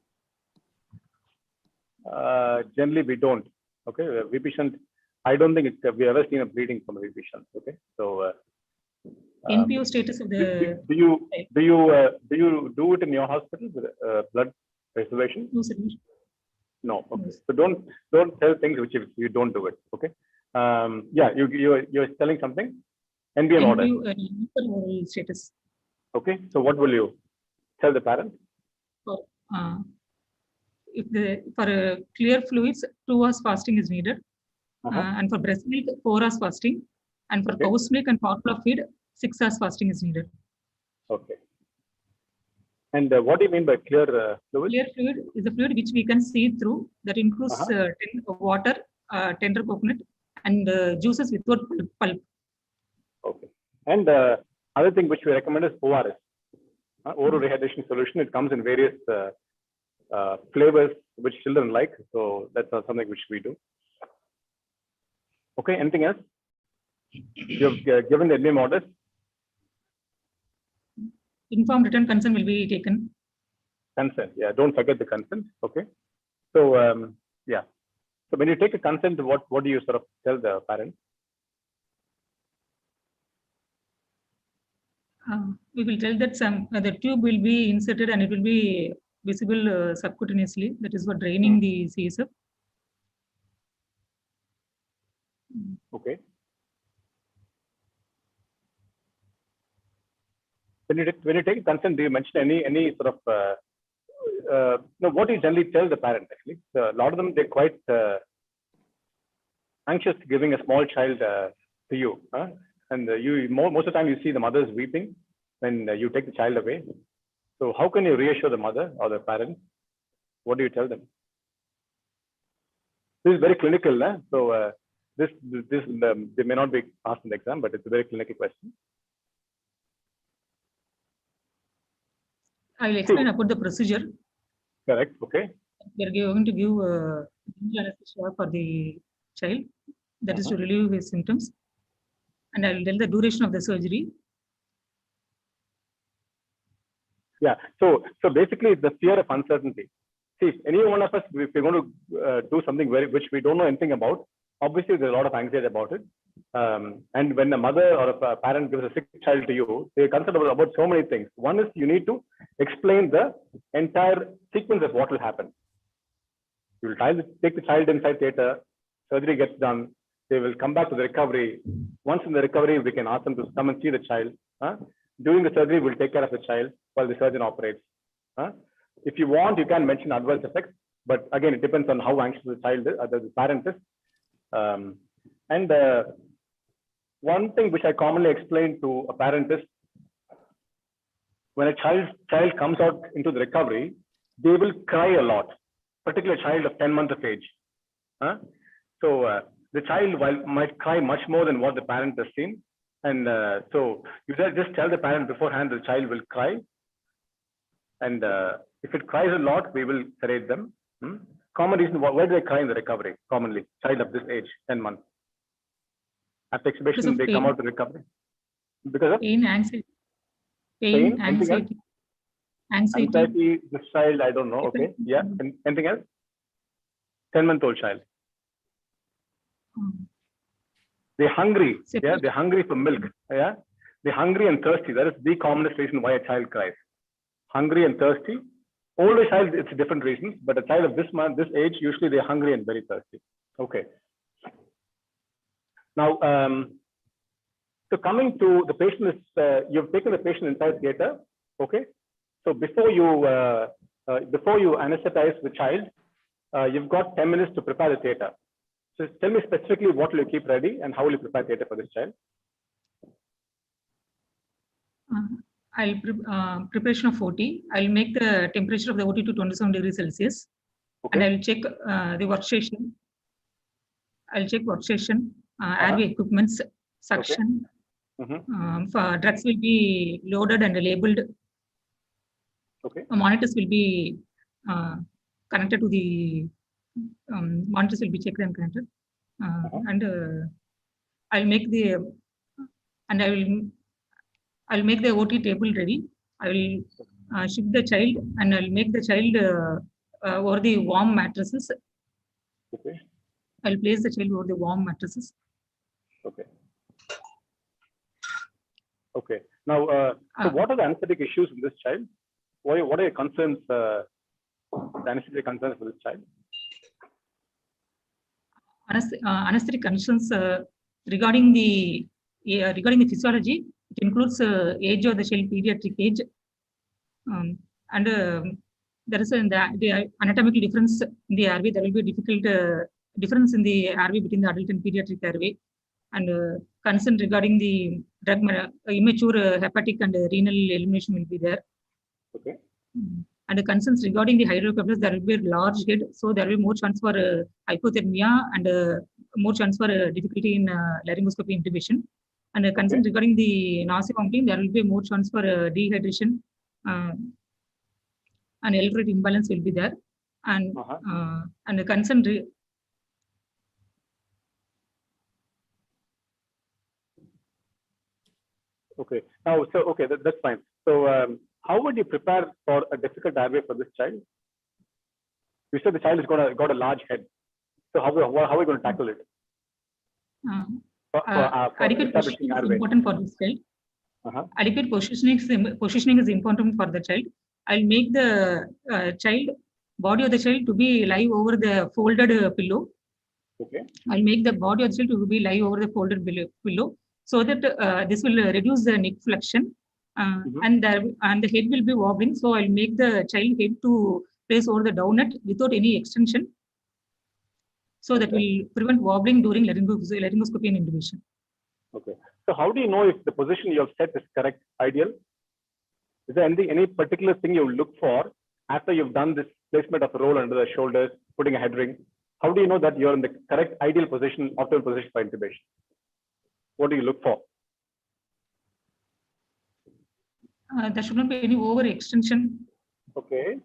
Generally, we don't. Okay, VP shunt. I don't think we ever seen a bleeding from a VP shunt. Okay, so. NPO status of the. Do you do it in your hospital with blood reservation? No, sir. No. Okay. So don't tell things which you don't do it. Okay. Yeah, you're telling something. NBM order. Oral status. Okay. So what will you tell the parent? If for clear fluids, 2 hours fasting is needed, and for breast milk, 4 hours fasting, and for cow's milk and formula feed, 6 hours fasting is needed. Okay. And what do you mean by clear fluid? Clear fluid is a fluid which we can see through. That includes water, tender coconut, and juices without pulp. Okay. And other thing which we recommend is ORS, oral rehydration solution. It comes in various flavors which children like. So that's something which we do. Okay. Anything else? You've given the NBM orders. Informed written consent will be taken. Consent, yeah. Don't forget the consent. Okay. So yeah. So when you take a consent, what do you sort of tell the parent? We will tell that the tube will be inserted and it will be visible subcutaneously. That is for draining the CSF. Okay. When you take consent, do you mention any sort of no? What do you generally tell the parent? Actually, so a lot of them, they're quite anxious giving a small child to you, and most of the time you see the mothers weeping when you take the child away. So how can you reassure the mother or the parent? What do you tell them? This is very clinical, so this they may not be asked in the exam, but it's a very clinical question. I will explain about the procedure. Correct. Okay. We are going to give anesthesia for the child. That is to relieve his symptoms. And I will tell the duration of the surgery. Yeah. So basically, it's the fear of uncertainty. See, if any one of us, if we're going to do something which we don't know anything about, obviously there's a lot of anxiety about it. And when a mother or a parent gives a sick child to you, they're concerned about so many things. One is you need to explain the entire sequence of what will happen. You will take the child inside theater, surgery gets done, they will come back to the recovery. Once in the recovery, we can ask them to come and see the child. During the surgery, we'll take care of the child while the surgeon operates. If you want, you can mention adverse effects, but again, it depends on how anxious the child is, the parent is. And one thing which I commonly explain to a parent is when a child comes out into the recovery, they will cry a lot, particularly a child of 10 months of age. So the child might cry much more than what the parent has seen. And so you just tell the parent beforehand the child will cry. And if it cries a lot, we will sedate them. Common reason, why do they cry in the recovery? Commonly, child of this age, 10 months. After exhibition, they come out to recovery. Because of pain, anxiety. Pain, anxiety. Anxiety, this child, I don't know. Okay. Yeah. Anything else? 10-month-old child. They're hungry. Yeah. They're hungry for milk. Yeah. They're hungry and thirsty. That is the commonest reason why a child cries. Hungry and thirsty. Older child, it's different reasons, but a child of this age, usually they're hungry and very thirsty. Okay. Now, so coming to the patient is, you've taken the patient inside theater. Okay. So before you anesthetize the child, you've got 10 minutes to prepare the theater. So tell me specifically what will you keep ready and how will you prepare theater for this child? Preparation of OT. I'll make the temperature of the OT to 27 degrees Celsius. Okay. And I'll check the workstation. I'll check workstation, airway equipments, suction, Drugs will be loaded and labeled. Okay. Monitors will be connected to the monitors will be checked and connected. And I'll make the I'll make the OT table ready. I will shift the child and I'll make the child over the warm mattresses. Okay. I'll place the child over the warm mattresses. Okay. Okay. Now, so what are the anesthetic issues in this child? What are your concerns, the anesthetic concerns for this child? Anesthetic concerns regarding the physiology, it includes age of the child, pediatric age, and there is the anatomical difference in the airway. There will be a difficult difference in the airway between the adult and pediatric airway, and concern regarding the drug immature hepatic and renal elimination will be there. Okay. And the concerns regarding the hydrocephalus, there will be a large head, so there will be more chance for hypothermia and more chance for difficulty in laryngoscopy intubation. And the concerns regarding the nausea vomiting, there will be more chance for dehydration and electrolyte imbalance will be there. And the concern. Okay. Now, so okay, that's fine. So, how would you prepare for a difficult airway for this child? You said the child has got a large head. So how are we going to tackle it? Adequate positioning is important for this child. Adequate positioning is important for the child. I'll make the body of the child to be lie over the folded pillow. Okay. I'll make the body of the child to be lie over the folded pillow, so that this will reduce the neck flexion, and the head will be wobbling. So I'll make the child head to place over the downnet without any extension, so that will prevent wobbling during laryngoscopy and intubation. Okay. So how do you know if the position you have set is correct, ideal? Is there any particular thing you look for after you've done this placement of a roll under the shoulders, putting a head ring? How do you know that you're in the correct, ideal position, optimal position for intubation? What do you look for? There should not be any overextension. Okay.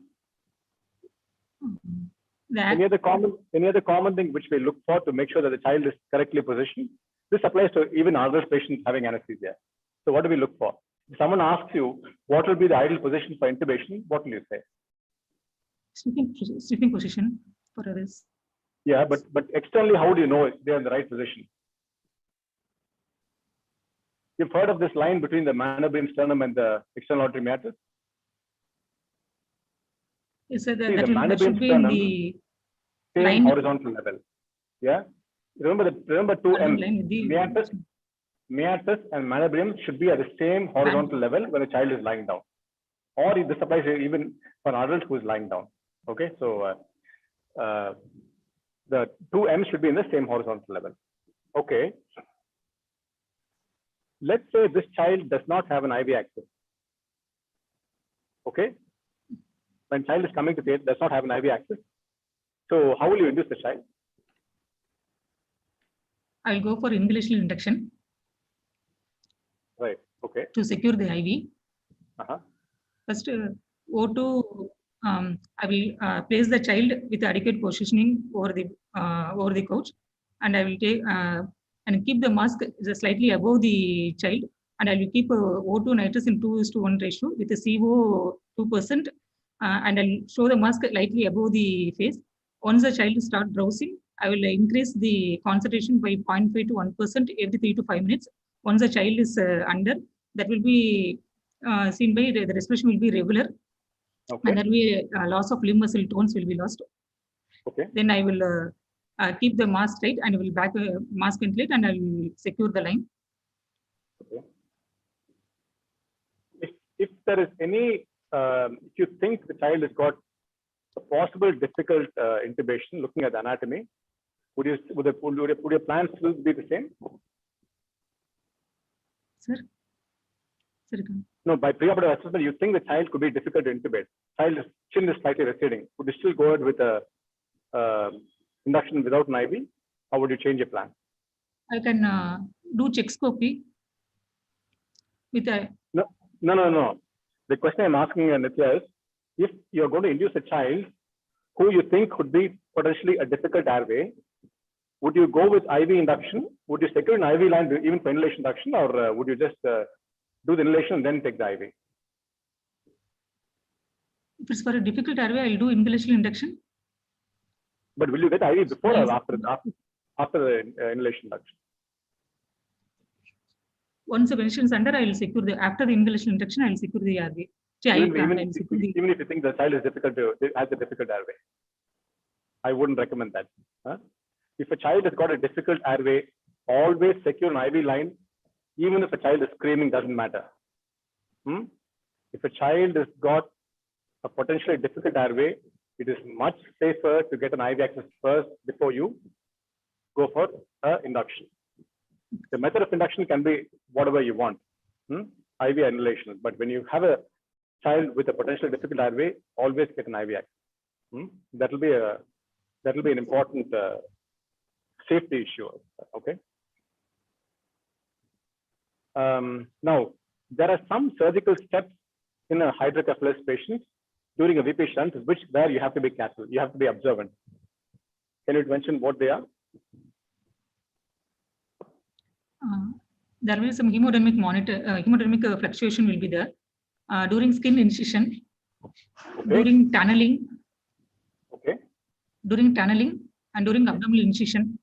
Any other common thing which we look for to make sure that the child is correctly positioned? This applies to even adult patients having anesthesia. So what do we look for? If someone asks you what will be the ideal position for intubation, what will you say? Sleeping position for others. Yeah, but externally, how do you know if they're in the right position? You've heard of this line between the manubrium sternum and the external auditory meatus? Yes, sir, that should be in the same line horizontal level. Yeah. Remember two M's. Meatus and manubrium should be at the same horizontal level when a child is lying down. Or this applies even for an adult who is lying down. Okay, so the two M's should be in the same horizontal level. Okay. Let's say this child does not have an IV access. Okay. When child is coming to theatre, does not have an IV access. So how will you induce the child? I'll go for inhalational induction. Right. Okay. To secure the IV. First, O2. I will place the child with adequate positioning over the couch, and I will take and keep the mask slightly above the child, and I will keep O2 nitrous in 2:1 ratio with a CO 2%, and I'll show the mask lightly above the face. Once the child starts drowsing, I will increase the concentration by 0.5 to 1% every 3 to 5 minutes. Once the child is under, that will be seen by the respiration will be regular. Okay. And there will be a loss of limb muscle tones will be lost. Okay. Then I will keep the mask tight and I will back mask inflate and I will secure the line. Okay. If there is any, if you think the child has got a possible difficult intubation, looking at the anatomy, would your plan still be the same? Sir? No, by preoperative assessment, you think the child could be difficult to intubate. Child's chin is slightly receding. Would you still go ahead with a induction without an IV, or would you change your plan? I can do chexoscopy. With a No. The question I'm asking, Nithya, is if you're going to induce a child who you think could be potentially a difficult airway, would you go with IV induction? Would you secure an IV line even for inhalation induction, or would you just do the inhalation and then take the IV? If it's for a difficult airway, I'll do inhalation induction. But will you get IV before or after the inhalation induction? Once the patient is under, I will secure the after the inhalation induction. I will secure the airway. Even if you think the child is has a difficult airway, I wouldn't recommend that. Huh? If a child has got a difficult airway, always secure an IV line. Even if a child is screaming, doesn't matter. If a child has got a potentially difficult airway, it is much safer to get an IV access first before you go for induction. The method of induction can be whatever you want, IV inhalation. But when you have a child with a potentially difficult airway, always get an IV access. That will be an important safety issue. Okay. Now, there are some surgical steps in a hydrocephalus patient during a VP shunt, where you have to be careful. You have to be observant. Can you mention what they are? There will be some hemodynamic hemodynamic fluctuation will be there during skin incision, during tunneling, during tunneling, and during abdominal incision.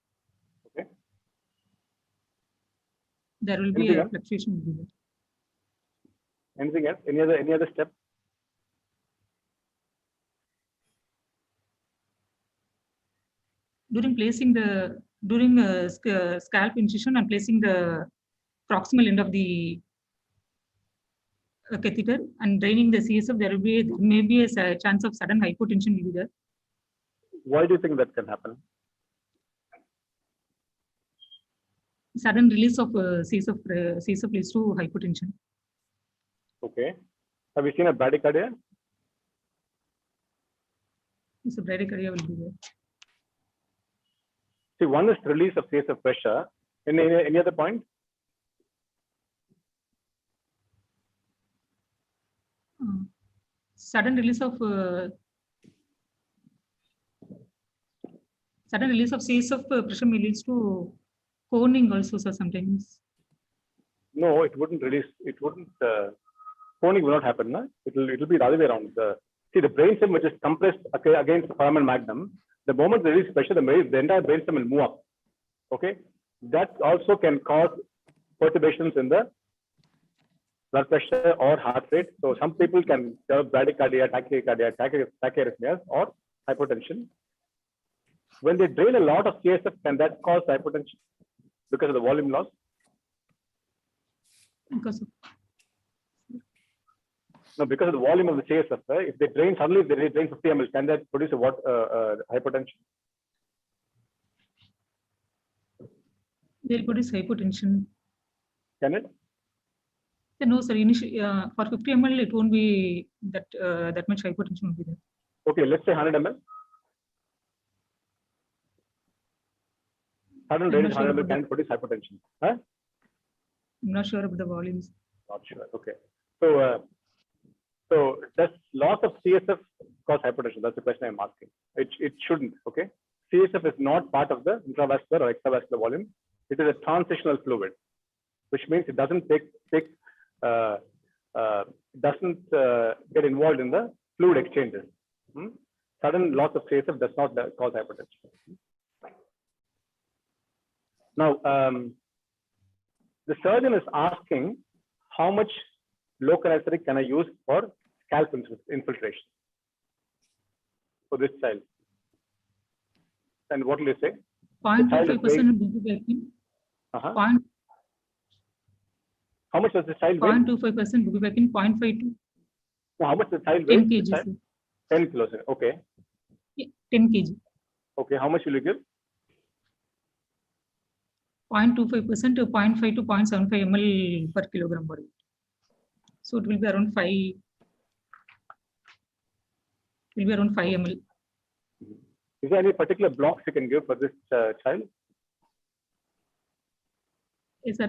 There will be a fluctuation. Will be there. Anything else? Any other step? During placing scalp incision and placing the proximal end of the catheter and draining the CSF, there may be a chance of sudden hypotension will be there. Why do you think that can happen? Sudden release of CSF leads to hypotension. Okay. Have you seen a bradycardia? So bradycardia will be there. See, one is release of CSF pressure. Any other point? Sudden release of CSF pressure may leads to coning also, so sometimes. No, it wouldn't release. It wouldn't. Coning will not happen. No? It'll be the other way around. See, the brainstem which is compressed against the foramen magnum, the moment they release pressure, the entire brainstem will move up. Okay, that also can cause perturbations in the blood pressure or heart rate. So some people can develop bradycardia, tachycardia, tachyarrhythmias, or hypotension. When they drain a lot of CSF, can that cause hypotension because of the volume loss? Because of No, because of the volume of the CSF. If they drain suddenly, if they drain 50 ml, can that produce a hypotension? They'll produce hypotension. Can it? No, sir. Initially, for 50 ml, it won't be that much hypotension will be there. Okay, let's say 100 ml. Sudden drainage 100 ml can produce hypotension. Huh? I'm not sure about the volumes. Not sure. Okay. So does loss of CSF cause hypotension? That's the question I'm asking. It shouldn't. Okay. CSF is not part of the intravascular or extravascular volume. It is a transitional fluid, which means it doesn't get involved in the fluid exchanges. Sudden loss of CSF does not cause hypotension. Now, the surgeon is asking how much local anesthetic can I use for scalp infiltration for this child? And what will you say? 0.25% bupivacaine. How much does the child weigh? 0.25% bupivacaine, 0.52. How much does the child weigh? 10 kg. 10 kilos. Okay. Yeah, 10 kg. Okay. How much will you give? 0.25% to 0.5 to 0.75 ml per kilogram body. So it will be around 5. Will be around 5 ml. Is there any particular blocks you can give for this child? Yes, sir.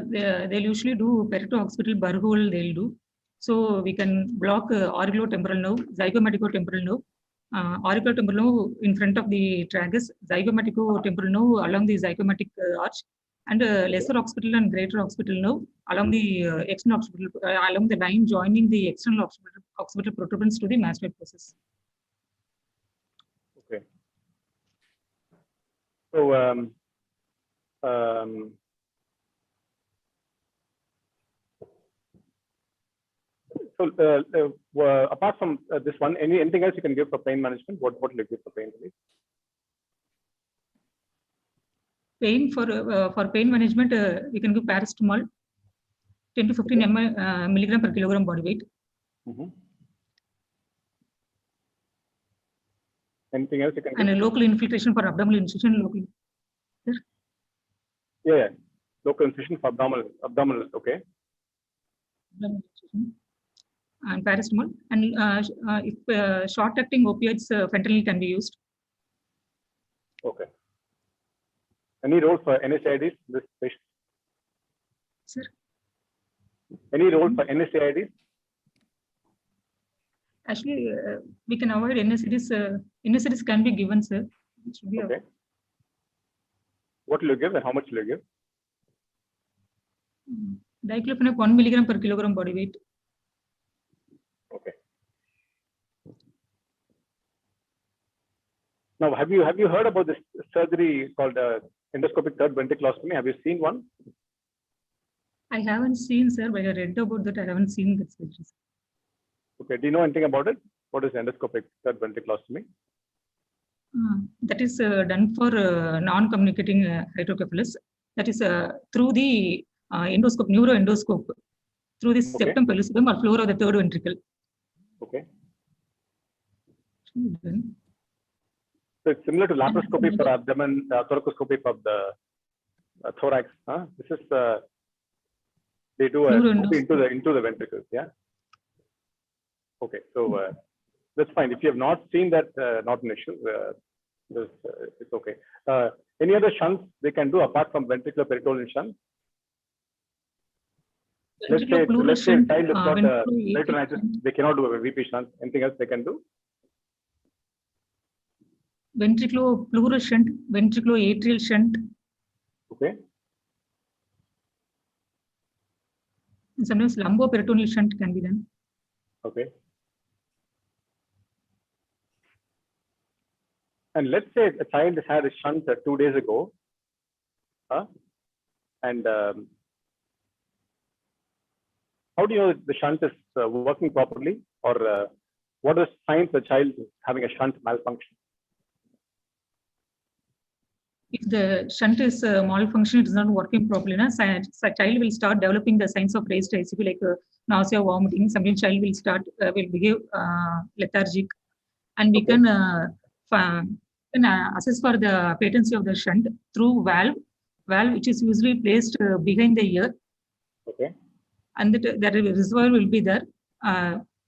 They'll usually do perito-occipital burr hole. They'll do. So we can block auriculotemporal nerve, zygomaticotemporal nerve, auriculotemporal nerve in front of the tragus, zygomaticotemporal nerve along the zygomatic arch, and lesser occipital and greater occipital nerve along the external occipital, along the line joining the external occipital protuberance to the mastoid process. Okay. So apart from this one, anything else you can give for pain management? What will you give for pain relief? Pain for pain management, we can give paracetamol, 10 to 15 milligram per kilogram body weight. Anything else you can give? And a local infiltration for abdominal incision. Local. Yeah. Local incision for abdominal. Okay. And paracetamol. And if short-acting opioids, fentanyl can be used. Okay. Any role for NSAIDs in this patient? Sir? Any role for NSAIDs? Actually, we can avoid NSAIDs. NSAIDs can be given, sir. It should be okay. What will you give and how much will you give? Diclofenac 1 milligram per kilogram body weight. Okay. Now, have you heard about this surgery called endoscopic third ventriculostomy? Have you seen one? I haven't seen, sir, but I read about that. I haven't seen that surgery. Okay. Do you know anything about it? What is endoscopic third ventriculostomy? That is done for non-communicating hydrocephalus. That is through the endoscope, neuroendoscope, through the septum pellucidum or floor of the third ventricle. Okay. So it's similar to laparoscopy for abdomen, thoracoscopy for the thorax. This is they do a scoopy into the ventricles. Yeah. Okay. So that's fine. If you have not seen that, not an issue. It's okay. Any other shunts they can do apart from ventricular peritoneal shunt? Let's say a child has got peritonitis, they cannot do a VP shunt. Anything else they can do? Ventricular shunt, ventriculoatrial shunt. Okay. And sometimes lumboperitoneal shunt can be done. Okay. And let's say a child has had a shunt 2 days ago, and how do you know the shunt is working properly, or what are the signs the child is having a shunt malfunction? If the shunt is malfunction, it is not working properly. Child will start developing the signs of raised ICP like nausea, vomiting. Sometimes child will start will behave lethargic, and we can assess for the patency of the shunt through valve which is usually placed behind the ear. Okay. And that reservoir will be there.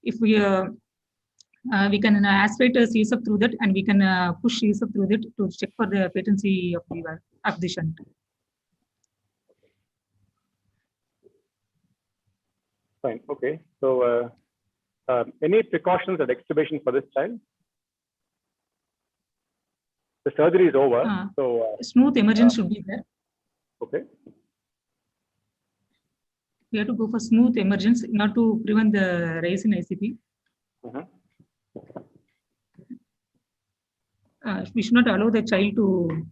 If we can aspirate CSF through that, and we can push CSF through that to check for the patency of the shunt. Fine. Okay. So, any precautions at extubation for this child? The surgery is over. So smooth emergence should be there. Okay. We have to go for smooth emergence not to prevent the rise in ICP. We should not allow the child to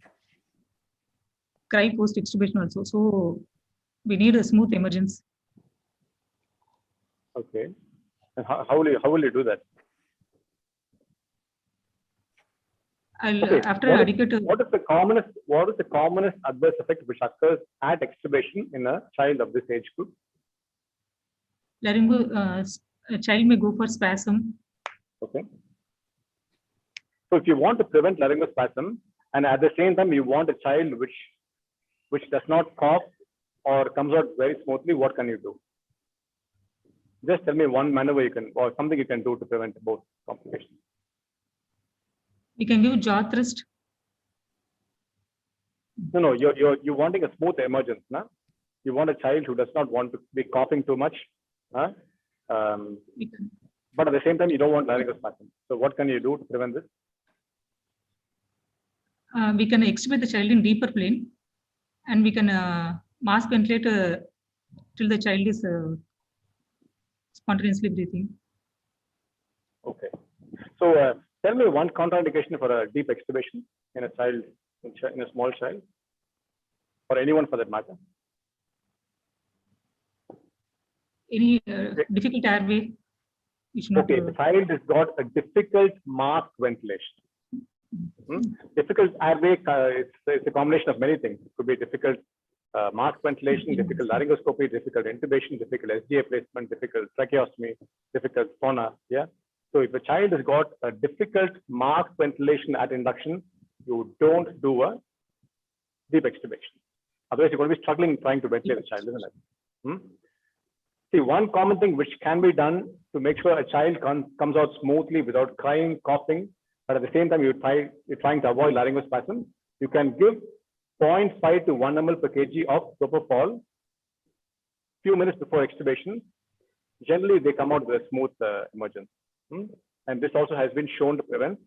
cry post extubation also. So we need a smooth emergence. Okay. And how will you do that? After adequate. What is the commonest adverse effect which occurs at extubation in a child of this age group? A child may go for spasm. Okay. So if you want to prevent laryngospasm, and at the same time you want a child which does not cough or comes out very smoothly, what can you do? Just tell me one maneuver you can, or something you can do to prevent both complications. We can give jaw thrust. No, you're wanting a smooth emergence, no? You want a child who does not want to be coughing too much, but at the same time, you don't want laryngospasm. So what can you do to prevent this? We can extubate the child in deeper plane, and we can mask ventilate till the child is spontaneously breathing. Okay. So tell me one contraindication for a deep extubation in a child, in a small child, or anyone for that matter. Any difficult airway? Okay, the child has got a difficult mask ventilation. Difficult airway, it's a combination of many things. It could be difficult mask ventilation, difficult laryngoscopy, difficult intubation, difficult SDA placement, difficult tracheostomy, difficult fauna. Yeah. So if a child has got a difficult mask ventilation at induction, you don't do a deep extubation. Otherwise, you're going to be struggling trying to ventilate the child, isn't it? See, one common thing which can be done to make sure a child comes out smoothly without crying, coughing, but at the same time you're trying to avoid laryngospasm, you can give 0.5 to 1 ml per kg of propofol few minutes before extubation. Generally, they come out with a smooth emergence. And this also has been shown to prevent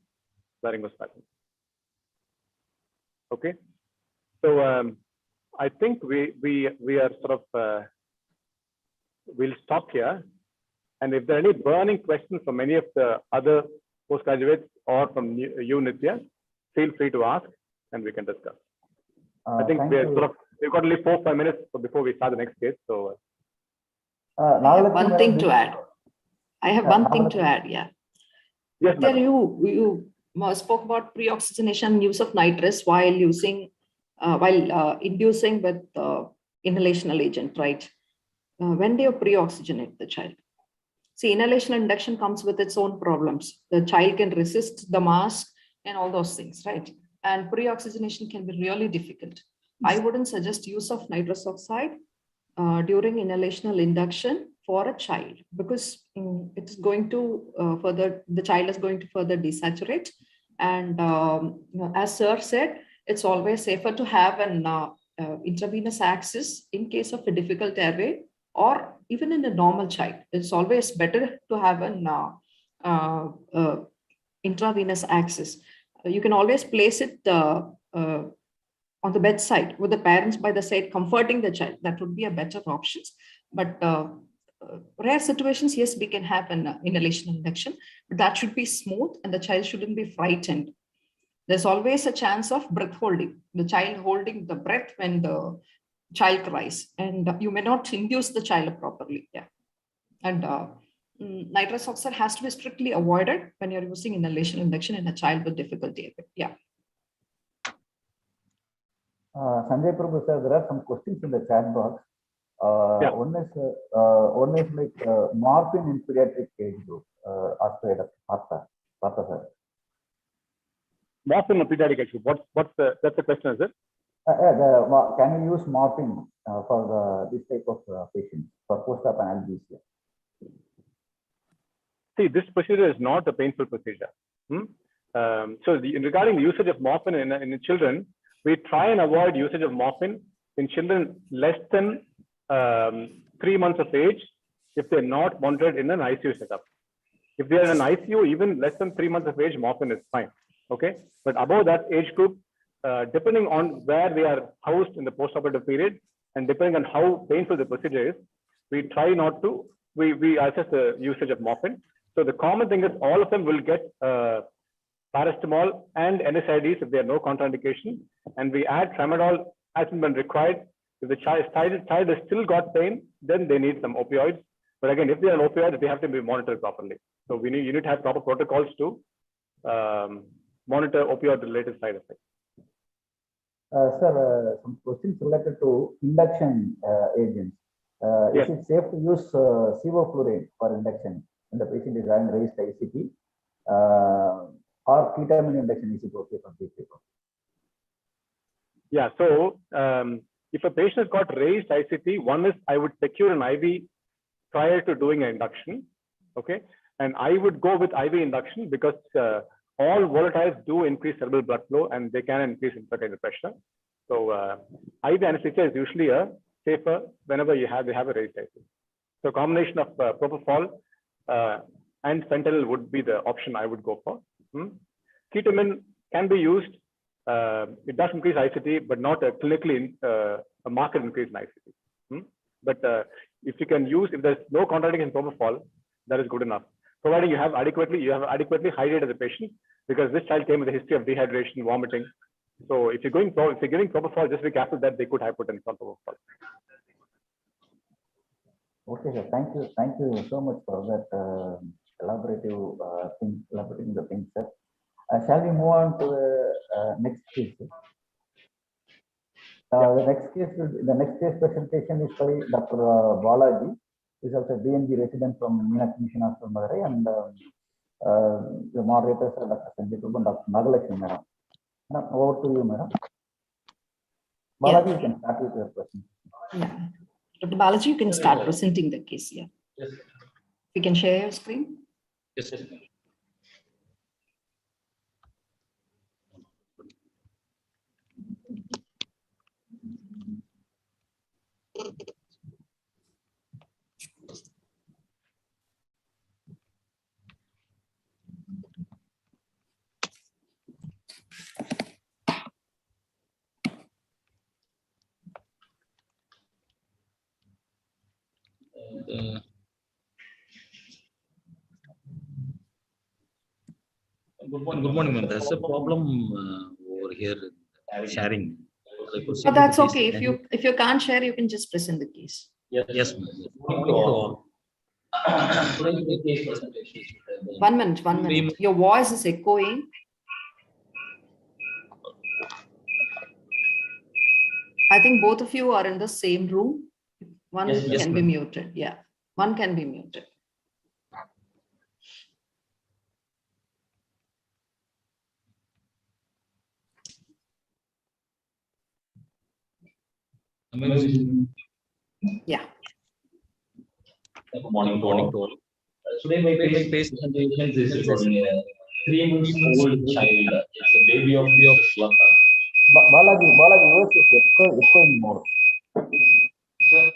laryngospasm. Okay. So I think we are sort of, we'll stop here. And if there are any burning questions from any of the other postgraduates or from you, Nithya, feel free to ask and we can discuss. I think we've got only 4-5 minutes before we start the next case. So one thing to add. I have one thing to add. Yeah. Yes, you spoke about pre-oxygenation use of nitrous while using inducing with inhalational agent, right? When do you pre-oxygenate the child? See, inhalational induction comes with its own problems. The child can resist the mask and all those things, right? And pre-oxygenation can be really difficult. I wouldn't suggest use of nitrous oxide during inhalational induction for a child, because it's going to the child is going to further desaturate. And as Sir said, it's always safer to have an intravenous access in case of a difficult airway, or even in a normal child. It's always better to have an intravenous access. You can always place it on the bedside with the parents by the side, comforting the child. That would be a better option. But rare situations, yes, we can have an inhalation induction, but that should be smooth and the child shouldn't be frightened. There's always a chance of breath holding, the child holding the breath when the child cries, and you may not induce the child properly. Yeah. And nitrous oxide has to be strictly avoided when you're using inhalation induction in a child with difficulty. Yeah. Sanjay Prabhu sir, there are some questions in the chat box. One is like morphine in pediatric age group. Partha sir. Morphine in pediatric age group. That's the question, is it? Can you use morphine for this type of patients for post-op analgesia? See, this procedure is not a painful procedure. So regarding the usage of morphine in children, we try and avoid usage of morphine in children less than 3 months of age if they're not monitored in an ICU setup. If they're in an ICU, even less than 3 months of age, morphine is fine. Okay, but above that age group, depending on where they are housed in the postoperative period and depending on how painful the procedure is, we try not to, we assess the usage of morphine. So the common thing is all of them will get paracetamol and NSAIDs if there are no contraindication, and we add tramadol as and when required. If the child has still got pain, then they need some opioids. But again, if they are opioids, they have to be monitored properly. So you need to have proper protocols to monitor opioid-related side effects. Sir, some questions related to induction agents. Yes. Is it safe to use sevoflurane for induction when the patient is having raised ICT, or ketamine induction is it okay for these people? Yeah, so if a patient has got raised ICT, one is I would secure an IV prior to doing an induction, okay? And I would go with IV induction because all volatiles do increase cerebral blood flow and they can increase intracranial pressure. So IV anesthesia is usually a safer whenever they have a raised IC. So combination of propofol and fentanyl would be the option I would go for. Ketamine can be used. It does increase ICT, but not a clinically a marked increase in ICT. But if you can use, if there's no contracting in propofol, that is good enough. Providing you have adequately hydrated the patient, because this child came with a history of dehydration, vomiting. So if you're giving propofol, just be careful that they could hypotense on propofol. Okay, sir. Thank you so much for that elaborating the things, sir. Shall we move on to the next case? The next case presentation is by Dr. Balaji. He is also a DNG resident from Meenakshi Mission Hospital, Madurai, and the moderators are Dr.Sanjay and Dr. NagaLakshmi, madam. Over to you, madam. Balaji, you can start with your question. Yeah. Dr. Balaji, you can start presenting the case here. Yes. You can share your screen. Yes. Good morning, ma'am. There's a problem over here sharing. Oh, that's okay. If you can't share, you can just present the case. Yes, ma'am. 1 minute. Your voice is echoing. I think both of you are in the same room. One can be muted. Yeah, one can be muted. Yeah. Good morning to all. Today my case presentation is regarding a 3 months old child. It's a baby of Slata. Balaji, yours is echoing more. Sir.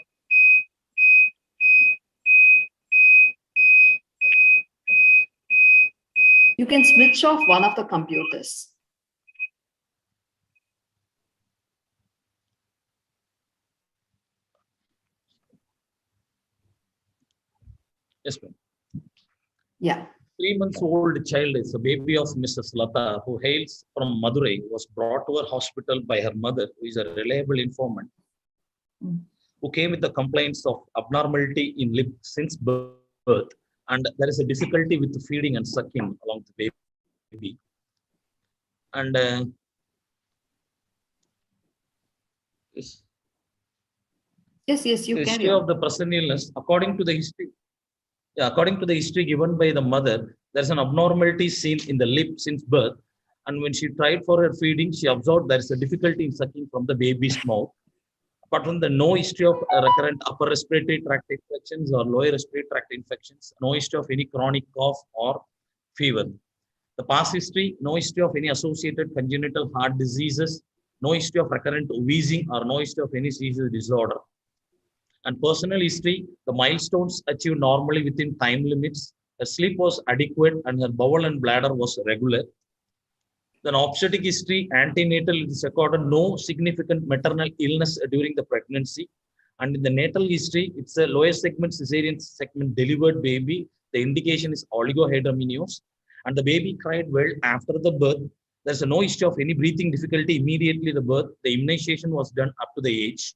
You can switch off one of the computers. Yes, ma'am. Yeah. 3 months old child is a baby of Mrs. Lata, who hails from Madurai, was brought to her hospital by her mother, who is a reliable informant, who came with the complaints of abnormality in lip since birth, and there is a difficulty with feeding and sucking along the baby. And yes, you can. History of the present illness, according to the history given by the mother, there's an abnormality seen in the lip since birth, and when she tried for her feeding, she observed there is a difficulty in sucking from the baby's mouth. Apart from the no history of recurrent upper respiratory tract infections or lower respiratory tract infections, no history of any chronic cough or fever. The past history, no history of any associated congenital heart diseases, no history of recurrent wheezing or no history of any seizure disorder. And personal history, the milestones achieved normally within time limits, her sleep was adequate and her bowel and bladder was regular. Then obstetric history, antenatal, it is recorded no significant maternal illness during the pregnancy. And in the natal history, it's a lower segment cesarean segment delivered baby. The indication is oligohydramnios. And the baby cried well after the birth. There's no history of any breathing difficulty immediately the birth. The immunization was done up to the age.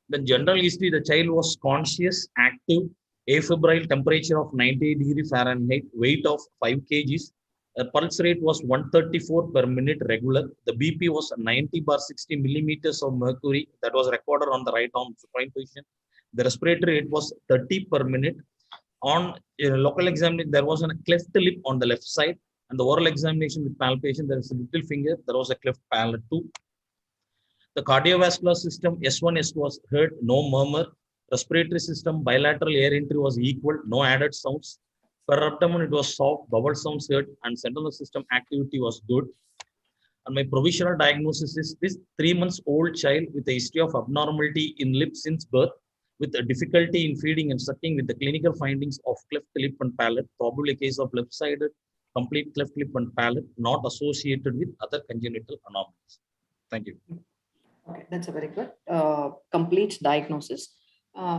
Then general history, the child was conscious, active, afebrile, temperature of 98°F, weight of 5 kgs. The pulse rate was 134 per minute regular. The BP was 90/60 millimeters of mercury. That was recorded on the right arm supine position. The respiratory rate was 30 per minute. On local examination, there was a cleft lip on the left side, and the oral examination with palpation, there is a little finger, there was a cleft palate too. The cardiovascular system, S1, S2 was heard, no murmur. Respiratory system, bilateral air entry was equal, no added sounds. Per abdomen, it was soft, bowel sounds heard, and central system activity was good. And my provisional diagnosis is this 3 months old child with a history of abnormality in lip since birth, with a difficulty in feeding and sucking, with the clinical findings of cleft lip and palate, probably a case of left-sided complete cleft lip and palate, not associated with other congenital anomalies. Thank you. Okay, that's a very good complete diagnosis.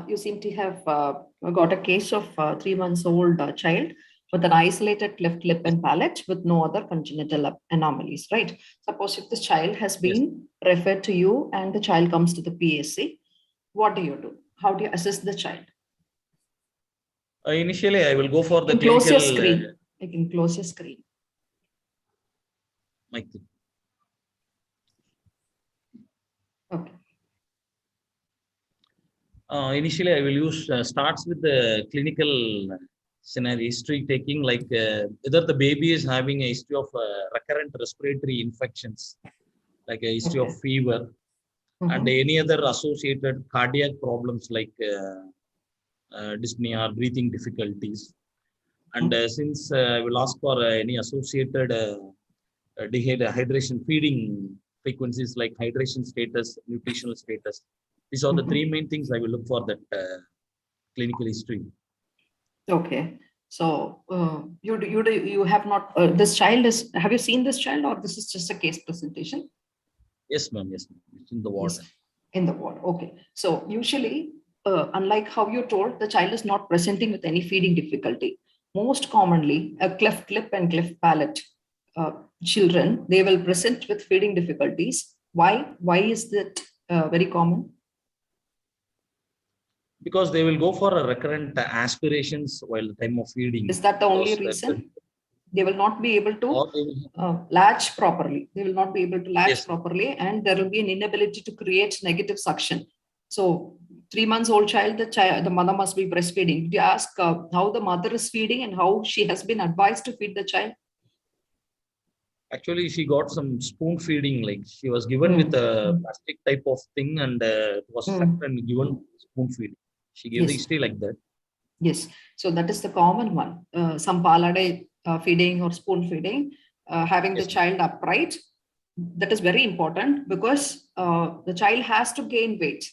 You seem to have got a case of 3 months old child with an isolated cleft lip and palate with no other congenital anomalies, right? Suppose if this child has been referred to you and the child comes to the PSC, what do? How do you assess the child? Initially, I will go for the Close your clinical. screen. I can close your screen. Okay. Initially, I will use starts with the clinical scenario history taking, like whether the baby is having a history of recurrent respiratory infections, like a history of fever, and any other associated cardiac problems like dyspnea, breathing difficulties. And since I will ask for any associated dehydration feeding frequencies like hydration status, nutritional status. These are the three main things I will look for that clinical history. Okay. So you have not, this child is, have you seen this child or this is just a case presentation? Yes, ma'am. Yes, ma'am. It's in the ward. Yes, in the ward. Okay. So usually, unlike how you told, the child is not presenting with any feeding difficulty. Most commonly, a cleft lip and cleft palate children, they will present with feeding difficulties. Why? Why is that very common? Because they will go for a recurrent aspirations while the time of feeding. Is that the only reason? They will not be able to latch properly. They will not be able to latch properly, and there will be an inability to create negative suction. So 3 months old child, the mother must be breastfeeding. Did you ask how the mother is feeding and how she has been advised to feed the child? Actually, she got some spoon feeding, like she was given with a plastic type of thing and it was sucked and given spoon feeding. She gave the history like that. Yes. So that is the common one. Some Palate feeding or spoon feeding, having the child upright. That is very important because the child has to gain weight.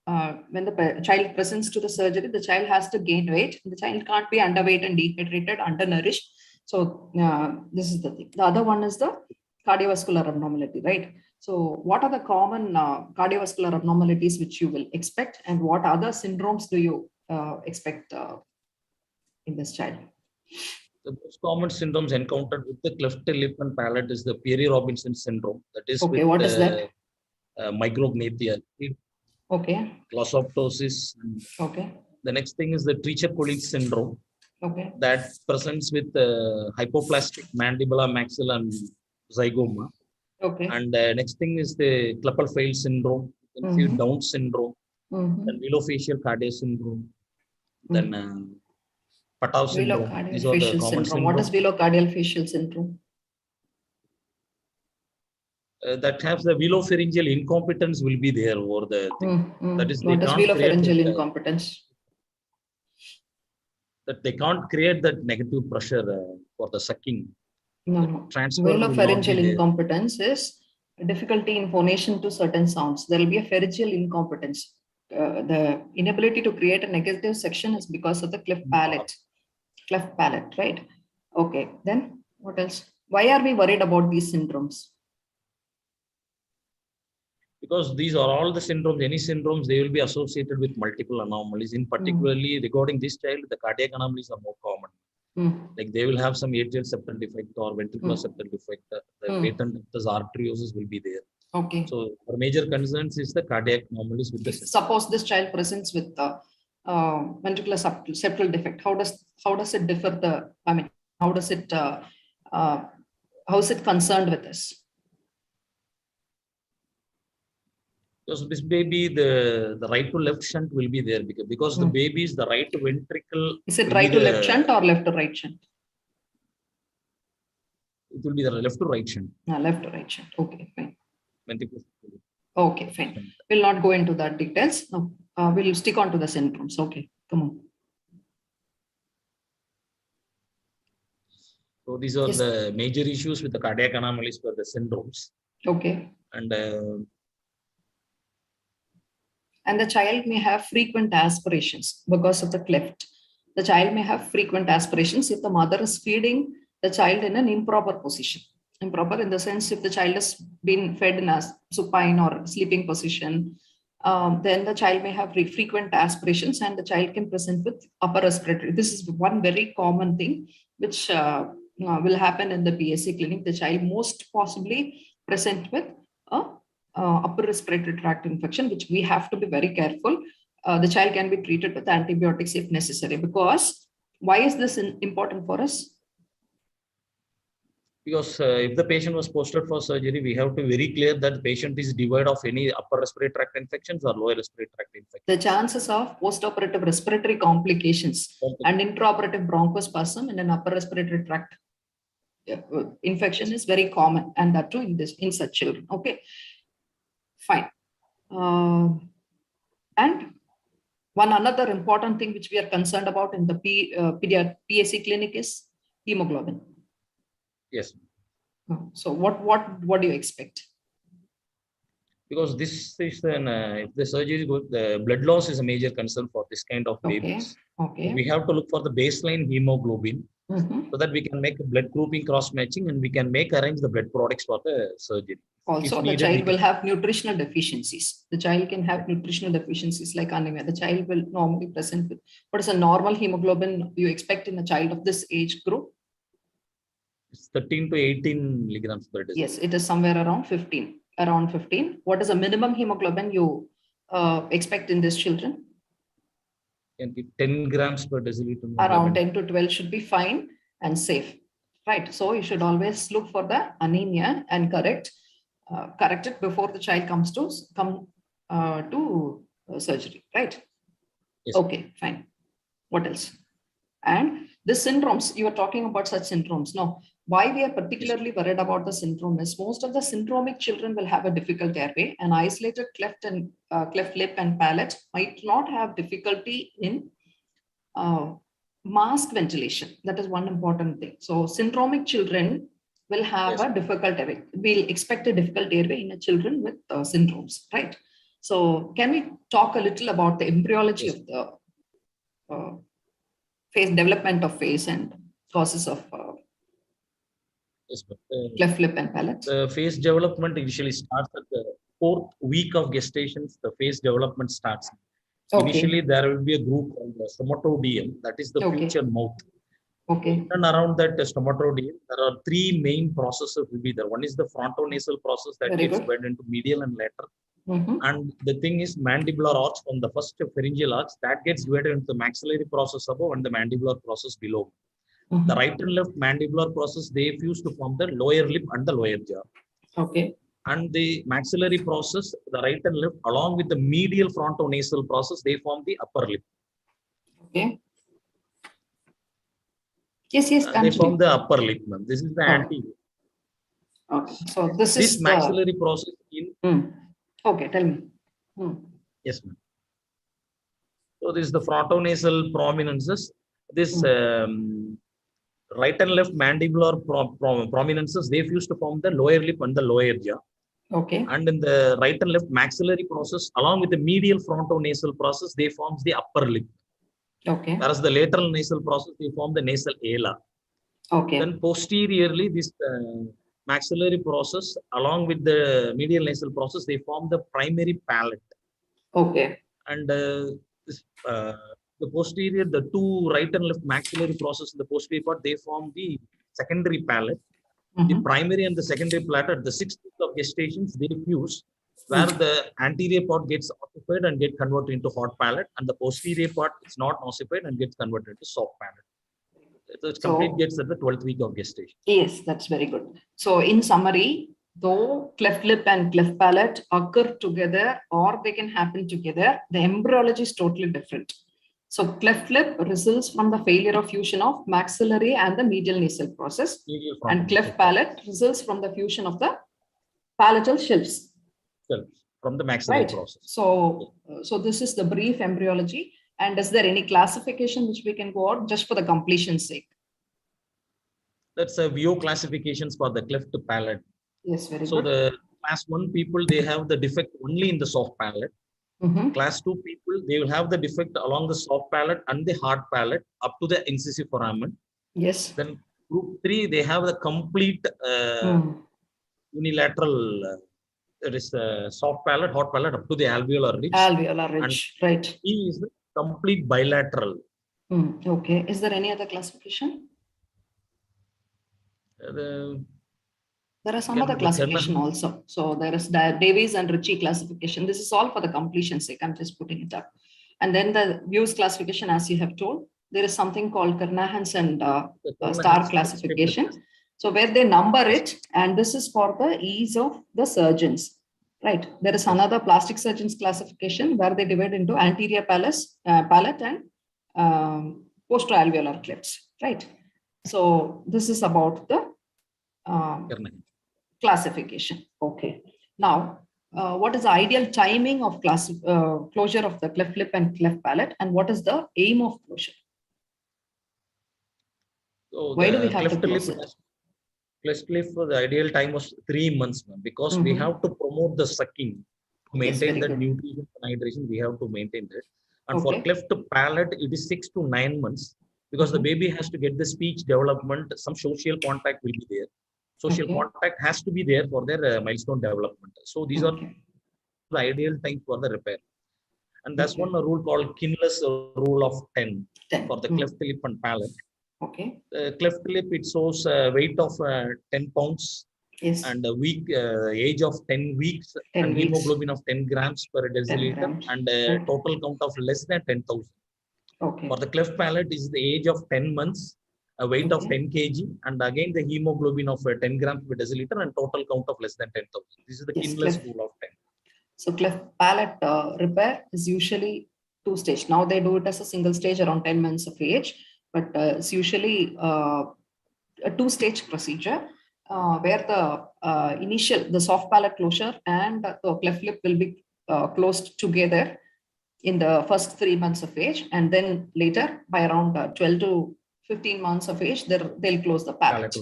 When the child presents to the surgery, the child has to gain weight. The child can't be underweight and dehydrated, undernourished. So this is the thing. The other one is the cardiovascular abnormality, right? So what are the common cardiovascular abnormalities which you will expect, and what other syndromes do you expect in this child? The most common syndromes encountered with the cleft lip and palate is the Peary-Robinson syndrome. That is with what is that? K.Nithya. Okay. Glossoptosis. Okay. The next thing is the Treacher-Collins syndrome. Okay. That presents with hypoplastic mandibular maxilla and zygoma. Okay. And next thing is the Klippel-Feil syndrome, then Down syndrome, then velofacial cardiac syndrome, then Patau syndrome. These are the common syndromes. What is velocardial facial syndrome? That has the velopharyngeal incompetence will be there over the thing. That is, what is velopharyngeal incompetence? That they can't create that negative pressure for the sucking. No. Velopharyngeal incompetence is difficulty in phonation to certain sounds. There will be a pharyngeal incompetence. The inability to create a negative section is because of the cleft palate. Cleft palate, right? Okay. Then what else? Why are we worried about these syndromes? Because these are all the syndromes, any syndromes, they will be associated with multiple anomalies. In particularly regarding this child, the cardiac anomalies are more common. Like they will have some atrial septal defect or ventricular septal defect. The patent arteriosus will be there. Okay. So our major concerns is the cardiac anomalies with the syndrome. Suppose this child presents with ventricular septal defect. How does it differ? How is it concerned with this? Because this baby, the right to left shunt will be there because the baby is the right ventricle. Is it right to left shunt or left to right shunt? It will be the left to right shunt. Left to right shunt. Okay, fine. Ventricle. Okay, fine. We'll not go into that details. No, we'll stick on to the syndromes. Okay, come on. So these are Yes. the major issues with the cardiac anomalies for the syndromes. Okay. And the child may have frequent aspirations because of the cleft. The child may have frequent aspirations if the mother is feeding the child in an improper position. Improper in the sense if the child has been fed in a supine or sleeping position, then the child may have frequent aspirations and the child can present with upper respiratory. This is one very common thing which will happen in the PSC clinic. The child most possibly present with a upper respiratory tract infection, which we have to be very careful. The child can be treated with antibiotics if necessary. Because why is this important for us? Because if the patient was posted for surgery, we have to be very clear that the patient is devoid of any upper respiratory tract infections or lower respiratory tract infections. The chances of postoperative respiratory complications and intraoperative bronchospasm in an upper respiratory tract infection is very common, and that too in such children. Okay, fine. And one another important thing which we are concerned about in the PSC clinic is hemoglobin. Yes. So what do you expect? Because this is an if the surgery is good, the blood loss is a major concern for this kind of babies. Okay. We have to look for the baseline hemoglobin so that we can make a blood grouping cross matching and we can arrange the blood products for the surgery. Also, the child will have nutritional deficiencies. The child can have nutritional deficiencies like anemia. The child will normally present with what is a normal hemoglobin you expect in a child of this age group? It's 13 to 18 milligrams per deciliter. Yes, it is somewhere around 15. Around 15. What is the minimum hemoglobin you expect in these children? 10 grams per deciliter. Around 10 to 12 should be fine and safe. Right. So you should always look for the anemia and correct it before the child comes to surgery. Right. Yes. Okay, fine. What else? And the syndromes, you are talking about such syndromes. No, why we are particularly worried about the syndrome is most of the syndromic children will have a difficult airway. An isolated cleft lip and palate might not have difficulty in mask ventilation. That is one important thing. So syndromic children will have a difficult airway. We'll expect a difficult airway in a children with syndromes, right? So can we talk a little about the embryology of the phase development of face and causes of cleft lip and palate? The face development initially starts at the 4th week of gestation. The face development starts. Okay. Initially, there will be a group called the stomatodium, that is the future mouth. Okay. And around that stomatodium, there are 3 main processes will be there. One is the frontonasal process that gets spread into medial and lateral. And the thing is mandibular arch from the first pharyngeal arch that gets divided into the maxillary process above and the mandibular process below. The right and left mandibular process, they fuse to form the lower lip and the lower jaw. Okay. And the maxillary process, the right and left, along with the medial frontonasal process, they form the upper lip. Okay. Yes. They form the upper lip. This is the anterior. Okay. So this maxillary process in. Okay, tell me. Yes, ma'am. So this is the frontonasal prominences. This right and left mandibular prominences, they fuse to form the lower lip and the lower jaw. Okay. And in the right and left maxillary process, along with the medial frontonasal process, they forms the upper lip. Okay. Whereas the lateral nasal process, they form the nasal ala. Okay. Then posteriorly, this maxillary process, along with the medial nasal process, they form the primary palate. Okay. And the posterior, the 2 right and left maxillary process in the posterior part, they form the secondary palate. The primary and the secondary palate at the 6th week of gestation, they fuse, where the anterior part gets ossified and get converted into hot palate, and the posterior part is not ossified and gets converted into soft palate. So it complete gets at the 12th week of gestation. Yes, that's very good. So in summary, though cleft lip and cleft palate occur together or they can happen together, the embryology is totally different. So cleft lip results from the failure of fusion of maxillary and the medial nasal process, and cleft palate results from the fusion of the palatal shelves. From the maxillary process. So this is the brief embryology. And is there any classification which we can go out just for the completion's sake? That's a VO classifications for the cleft palate. Yes, very So good. the class 1 people, they have the defect only in the soft palate. Class 2 people, they will have the defect along the soft palate and the hard palate up to the incisive foramen. Yes. Then group 3, they have the complete unilateral, there is a soft palate, hard palate up to the alveolar ridge. Alveolar ridge, right. E is the complete bilateral. Okay. Is there any other classification? There are some other classification also. So there is Davies and Ritchie classification. This is all for the completion sake. I'm just putting it up. And then the views classification, as you have told, there is something called Kernahan's and star classification. So where they number it, and this is for the ease of the surgeons, right? There is another plastic surgeons classification where they divide into anterior palate and posteralveolar clefts, right? So this is about the classification. Okay. Now, what is the ideal timing of closure of the cleft lip and cleft palate, and what is the aim of closure? So why do we have to close it? Cleft lip, the ideal time was 3 months, because we have to promote the sucking, maintain that nutrition and hydration. We have to maintain that. And for cleft palate, it is 6 to 9 months, because the baby has to get the speech development. Some social contact will be there. Social contact has to be there for their milestone development. So these are the ideal time for the repair. And that's one rule called Kinless rule of 10 for the cleft lip and palate. Okay. Cleft lip, it shows a weight of 10 pounds and a week, age of 10 weeks, and hemoglobin of 10 grams per deciliter, and a total count of less than 10,000. Okay. For the cleft palate, is the age of 10 months, a weight of 10 kg, and again the hemoglobin of 10 grams per deciliter, and total count of less than 10,000. This is the Kinless rule of 10. So cleft palate repair is usually 2 stage. Now they do it as a single stage around 10 months of age, but it's usually a 2-stage procedure where the soft palate closure and the cleft lip will be closed together in the first 3 months of age, and then later by around 12 to 15 months of age, they'll close the palate.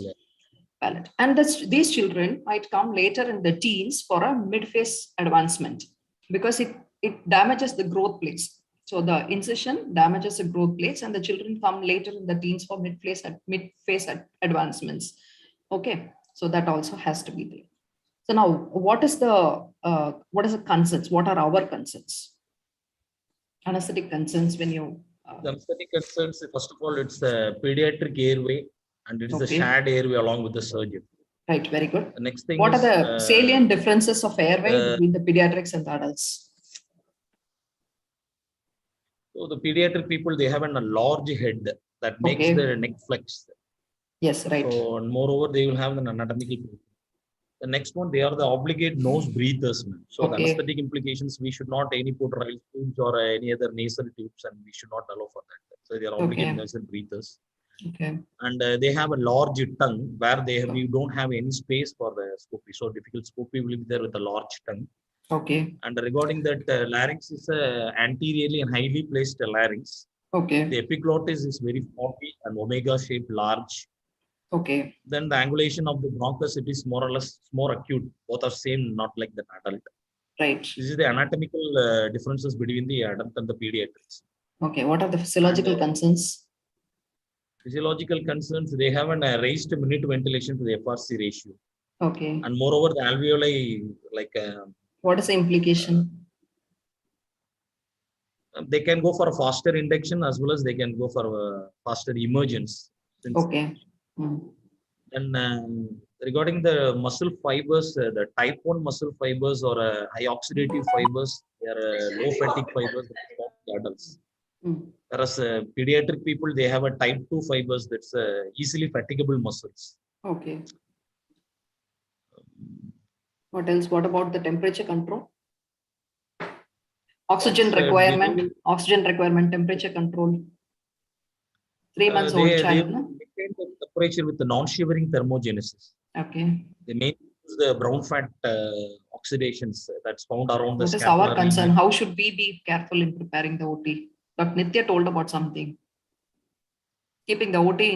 And these children might come later in the teens for a mid-phase advancement, because it damages the growth plates. So the incision damages the growth plates, and the children come later in the teens for mid-phase advancements. Okay, so that also has to be there. So now, what is the concerns? What are our concerns? Anesthetic concerns when you. The anesthetic concerns, first of all, it's a pediatric airway, and it is a shared airway along with the surgeon. Right, very good. The next thing what is, are the salient differences of airway between the pediatrics and the adults? So the pediatric people, they have a large head that makes their neck flex. Yes, right. So, and moreover, they will have an anatomical. The next one, they are the obligate nose breathers. So the anesthetic implications, we should not any put oral tubes or any other nasal tubes, and we should not allow for that. So they are obligate nasal breathers. Okay. And they have a large tongue where we don't have any space for the scopy. So difficult scopy will be there with a large tongue. Okay. And regarding that, larynx is anteriorly and highly placed larynx. Okay. The epiglottis is very floppy and omega shaped, large. Okay. Then the angulation of the bronchus, it is more or less more acute. Both are same, not like the adult. Right. This is the anatomical differences between the adult and the pediatrics. Okay. What are the physiological concerns? Physiological concerns, they have a raised minute ventilation to the FRC ratio. Okay. And moreover, the alveoli, like. What is the implication? They can go for a faster induction as well as they can go for a faster emergence. Okay. And regarding the muscle fibers, the type 1 muscle fibers or high oxidative fibers, they are low fatigue fibers for the adults. Whereas pediatric people, they have a type 2 fibers that's easily fatigable muscles. Okay. What else? What about the temperature control? Oxygen requirement, temperature control. 3 months old child. They maintain the temperature with the non-shivering thermogenesis. Okay. They may use the brown fat oxidations that's found around the scapula. What is our concern? Region. How should we be careful in preparing the OT? Dr. Nithya told about something. Keeping the OT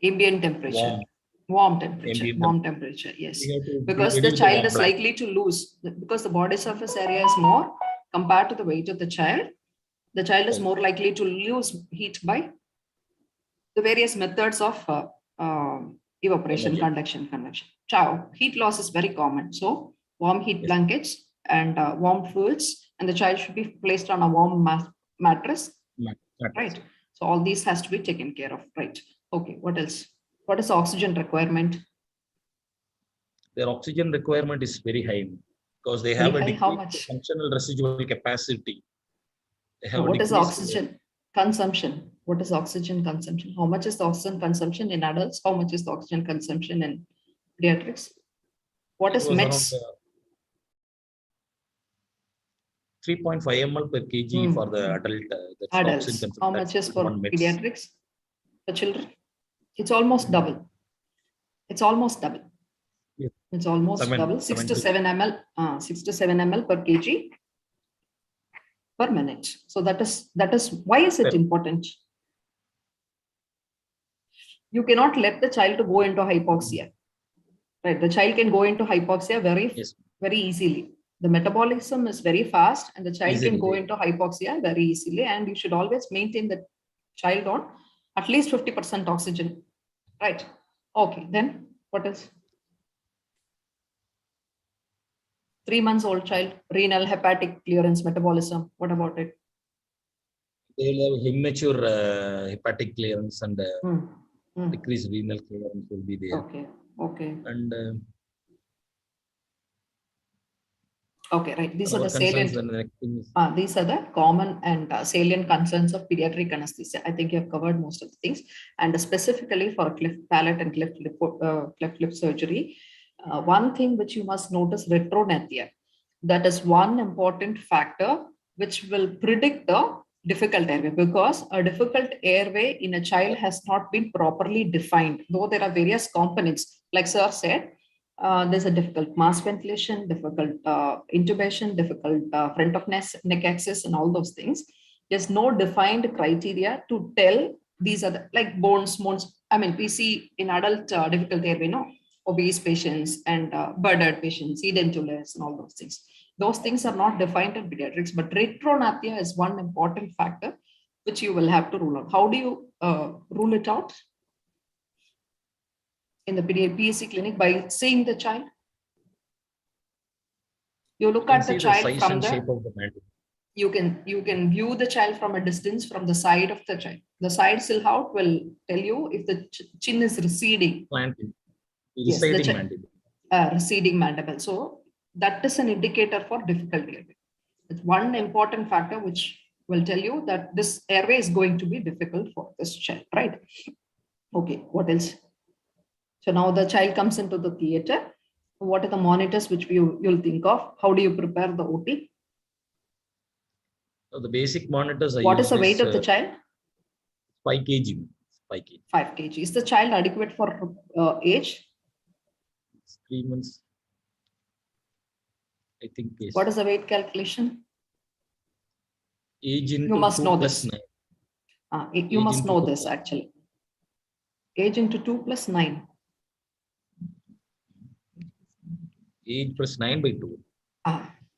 Ambient temperature. Warm temperature. Ambient Warm temperature. Yes. We have to Because the reduce child warm is blanket. likely to lose, because the body surface area is more compared to the weight of the child. The child is more likely to lose heat by the various methods of evaporation, Energy. conduction. Heat loss is very common. So warm heat blankets and warm fluids, and the child should be placed on a warm mattress. Right. So all these has to be taken care of. Right. Okay. What else? What is the oxygen requirement? Their oxygen requirement is very high because they have a Very high. How decreased much? functional residual capacity. They have What is decreased- oxygen consumption? What is oxygen consumption? How much is the oxygen consumption in adults? How much is the oxygen consumption in pediatrics? What is It was METs? around 3.5 ml per kg for the adult. That's the Adults. oxygen How consumption. much That's is for one mix. pediatrics? For children? It's almost double. It's almost double. Yes. It's almost double. 6 to 7 ml. 6 to 7 ml per kg per minute. So that is why is it important? You cannot let the child to go into hypoxia. Right. The child can go into hypoxia very easily. The metabolism is very fast and the child can go into hypoxia very easily. And you should always maintain the child on at least 50% oxygen. Right. Okay. Then what else? 3 months old child, renal, hepatic clearance, metabolism. What about it? They will have immature hepatic clearance and decreased renal clearance will be there. Okay. Okay. And okay, right. These are the concerns salient. These are the common and salient concerns of pediatric anesthesia. I think you have covered most of the things. And specifically for cleft palate and cleft lip surgery, one thing which you must notice, retronathia. That is one important factor which will predict the difficult airway, because a difficult airway in a child has not been properly defined. Though there are various components, like sir said, there's a difficult mask ventilation, difficult intubation, difficult front of neck access, and all those things. There's no defined criteria to tell these are like bones. I mean, we see in adult difficult airway, no, obese patients and bird patients, edentulous, and all those things. Those things are not defined in pediatrics, but retronathia is one important factor which you will have to rule out. How do you rule it out? In the PSC clinic, by seeing the child. You look at the child from the shape of the mandible. You can view the child from a distance from the side of the child. The side silhouette will tell you if the chin is receding. Receding mandible. Receding mandible. So that is an indicator for difficult airway. It's one important factor which will tell you that this airway is going to be difficult for this child, right? Okay, what else? So now the child comes into the theater. What are the monitors which you'll think of? How do you prepare the OT? So the basic monitors are what is the weight of the child? 5 kg. 5 kg. 5 kg. Is the child adequate for age? 3 months. I think. Yes. What is the weight calculation? Age into you must 2 know plus this. 9. You must know this actually. Age into 2 plus 9. Age plus 9 by 2.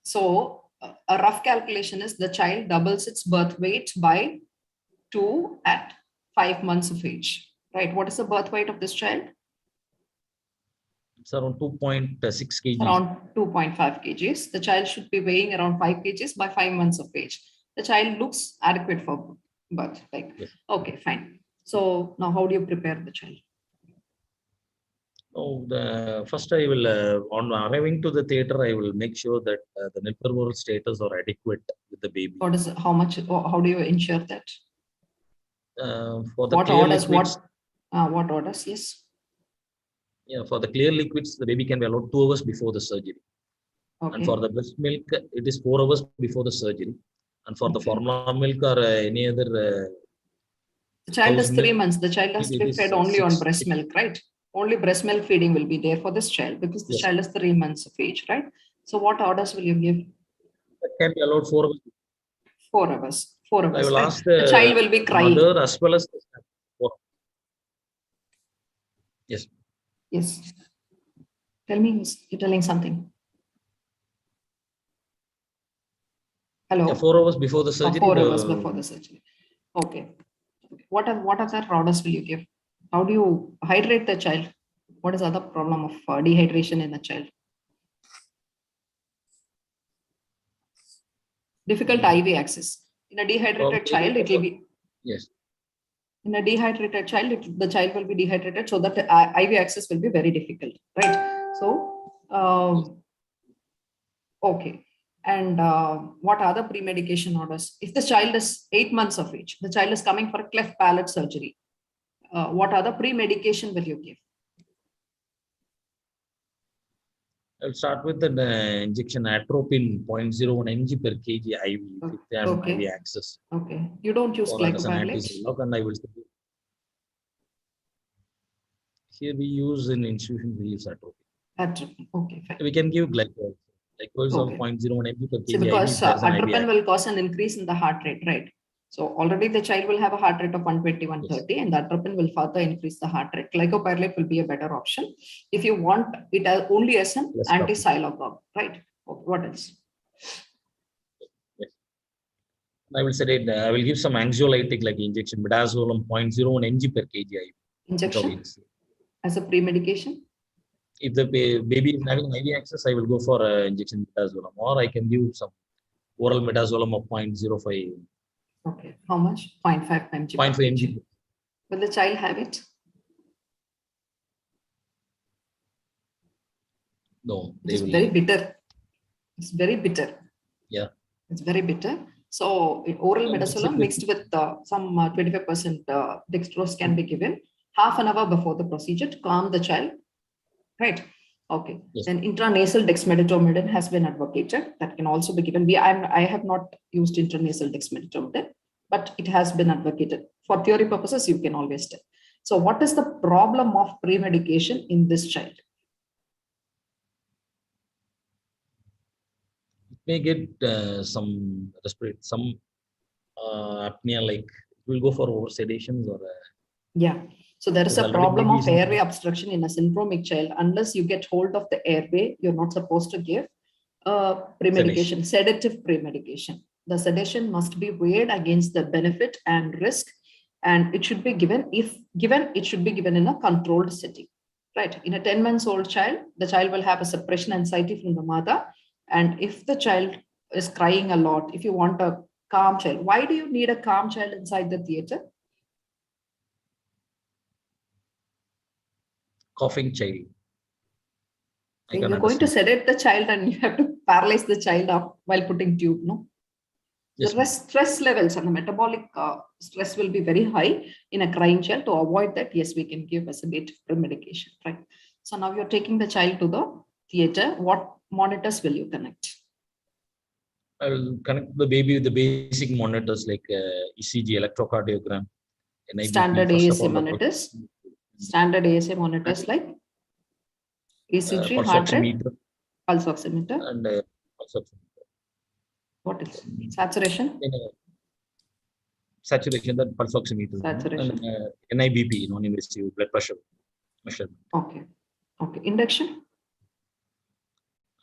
So a rough calculation is the child doubles its birth weight by 2 at 5 months of age. Right. What is the birth weight of this child? It's around 2.6 kg. Around 2.5 kgs. The child should be weighing around 5 kgs by 5 months of age. The child looks adequate for birth. Like, yes. Okay, fine. So now how do you prepare the child? Oh, first I will, on arriving to the theater, I will make sure that the nipple status are adequate with the baby. What is, how much, how do you ensure that? For the what clear orders, liquids, what orders, yes. Yeah, for the clear liquids, the baby can be allowed 2 hours before the surgery. Okay. And for the breast milk, it is 4 hours before the surgery. And for the formula milk or any other... the child is 3 months. The child has to be fed only on breast milk, right? Only breast milk feeding will be there for this child because the child is 3 months of age, right? So what orders will you give? That can be allowed 4 hours. 4 hours. 4 hours. I will right? ask the child will be crying. Mother as well as the Yes. Yes. Tell me, you're telling something. Hello? Yeah, 4 hours before the surgery. 4 hours before the surgery. Okay. What other orders will you give? How do you hydrate the child? What is the other problem of dehydration in the child? Difficult IV access. In a dehydrated child, it will be. Yes. In a dehydrated child, the child will be dehydrated, so that the IV access will be very difficult, right? So, okay. And what are the pre-medication orders? If the child is 8 months of age, the child is coming for a cleft palate surgery, what other pre-medication will you give? I'll start with the injection atropine 0.01 mg per kg IV if they have IV access. Okay. You don't use glycopyrrolate? And I will here we use in institution, we use atropine. Atropine. Okay, fine. We can give glycol. Glycol of 0.01 mg per kg. See, because atropine will cause an increase in the heart rate, right? So already the child will have a heart rate of 120, 130, and the atropine will further increase the heart rate. Glycopyrrolate will be a better option if you want it as only as an anti-sialogog, right? What else? Yes. I will say I will give some anxiolytic like injection, midazolam 0.01 mg per kg IV. Injection as a pre-medication? If the baby is having IV access, I will go for injection midazolam, or I can give some oral midazolam of 0.05. Okay, how much? 0.5 mg. 0.5 mg. Will the child have it? No, it's very bitter. It's very bitter. Yeah. It's very bitter. So oral midazolam mixed with some 25% dextrose can be given half an hour before the procedure to calm the child. Right. Okay. Yes. Then intranasal dexmedetomidine has been advocated. That can also be given. I have not used intranasal dexmedetomidine, but it has been advocated. For theory purposes, you can always tell. So what is the problem of pre-medication in this child? It may get some respiratory, some apnea, like we'll go for sedations or. Yeah. So there is a problem of airway obstruction in a syndromic child. Unless you get hold of the airway, you're not supposed to give pre-medication, sedative pre-medication. The sedation must be weighed against the benefit and risk, and it should be given. If given, it should be given in a controlled setting. Right. In a 10-month-old child, the child will have a suppression anxiety from the mother. And if the child is crying a lot, if you want a calm child, why do you need a calm child inside the theater? Coughing child. You're going to sedate the child and you have to paralyze the child up while putting tube, no? Yes, the stress levels and the metabolic stress will be very high in a crying child. To avoid that, yes, we can give a sedative medication, right? So now you're taking the child to the theater. What monitors will you connect? I will connect the baby with the basic monitors like ECG, electrocardiogram, NIBP, standard ASA monitors. Standard ASA monitors like ECG, pulse heart rate, oximeter, pulse oximeter, and pulse oximeter. What is saturation? Saturation, that pulse oximeter. Saturation. And NIBP, non-invasive blood pressure measurement. Okay. Okay. Induction.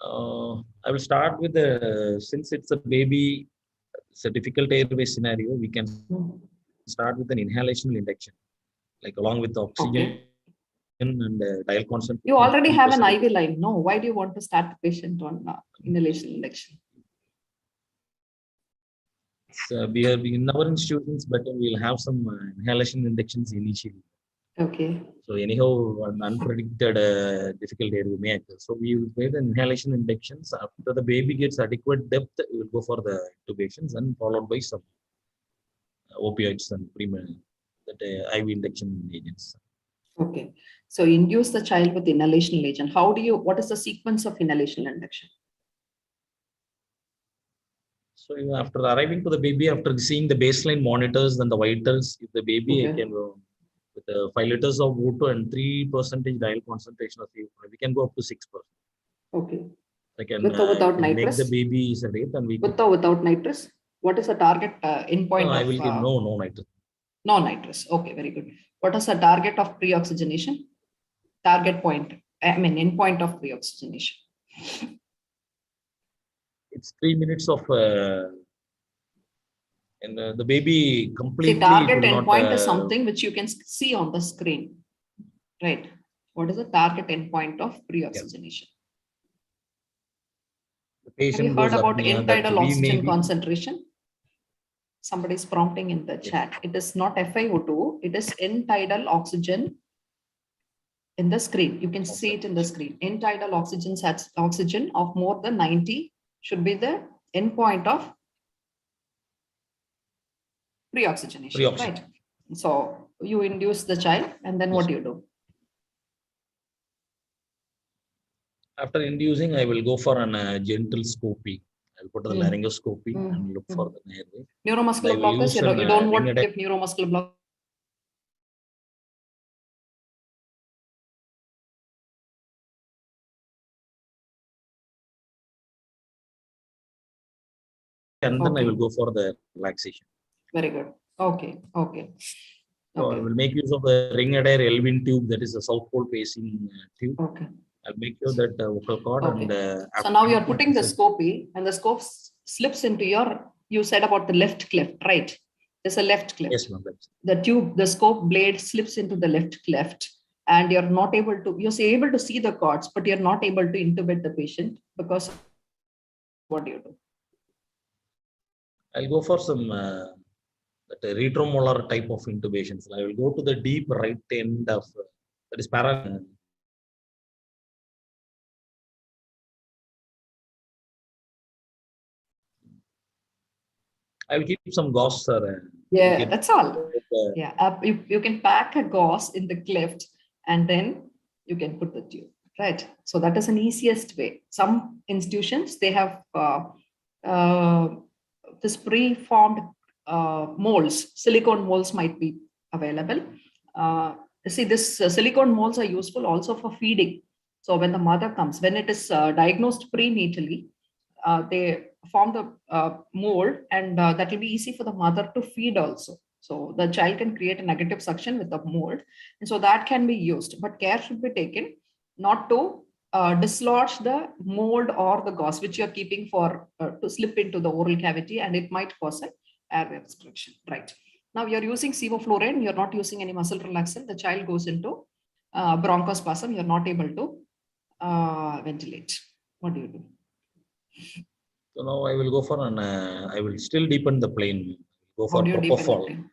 I will start with since it's a baby, it's a difficult airway scenario. We can start with an inhalational induction, like along with the oxygen and dial constant. You already have an IV line. No, why do you want to start the patient on inhalation induction? We have in our institutions, but we'll have some inhalation inductions initially. Okay. So anyhow, an unpredicted difficult airway may occur. So we will wait the inhalation inductions. After the baby gets adequate depth, we will go for the intubations and followed by some opioids and IV induction agents. Okay. So induce the child with inhalational agent. What is the sequence of inhalational induction? So after arriving to the baby, after seeing the baseline monitors and the vitals, if the baby can go with 5 liters of O2 and 3% dial concentration of we can go up to 6%. Okay. With or without nitrous? Make the baby sedate and we with or without nitrous? What is the target endpoint? No, I will give no nitrous. No nitrous. Okay, very good. What is the target of pre-oxygenation? target point, endpoint of pre-oxygenation? It's 3 minutes of and the baby completely. See, target will endpoint not, is something which you can see on the screen, right? What is the target endpoint of pre-oxygenation? the patient Have you heard goes about apnea, that end-tidal we may oxygen be, concentration? Somebody is prompting in the chat. It is not FiO2, it is end-tidal oxygen in the screen. You can see it in the screen. End-tidal oxygen of more than 90 should be the endpoint of pre-oxygenation, right? So you induce the child, and then what do you do? After inducing, I will go for an gentle scopy. I'll put the laryngoscopy and look for the airway. Neuromuscular blockers, you don't want to give neuromuscular blockers. And then I will go for the relaxation. Very good. Okay. So I will make use of the ring adhere Elvin tube, that is a south pole facing tube. Okay. I'll make use of that vocal cord. And so now you're putting the scopy, and the scope slips into you said about the left cleft, right? There's a left cleft. Yes, ma'am. The scope blade slips into the left cleft, and you're able to see the cords, but you're not able to intubate the patient because what do you do? I'll go for some retromolar type of intubations. I will go to the deep right end of that is para. I will keep some gauze, sir. Yeah, that's all. Yeah, you can pack a gauze in the cleft, and then you can put the tube, right? So that is an easiest way. Some institutions, they have this pre-formed molds, silicone molds might be available. See, this silicone molds are useful also for feeding. So when the mother comes, when it is diagnosed prenatally, they form the mold, and that will be easy for the mother to feed also. So the child can create a negative suction with the mold, and so that can be used. But care should be taken not to dislodge the mold or the gauze which you are keeping for to slip into the oral cavity, and it might cause an airway obstruction. Right now, you're using sevoflurane. You're not using any muscle relaxant. The child goes into bronchospasm. You're not able to ventilate. What do you do? So now I will go for I will still deepen the plane. Go for propofol.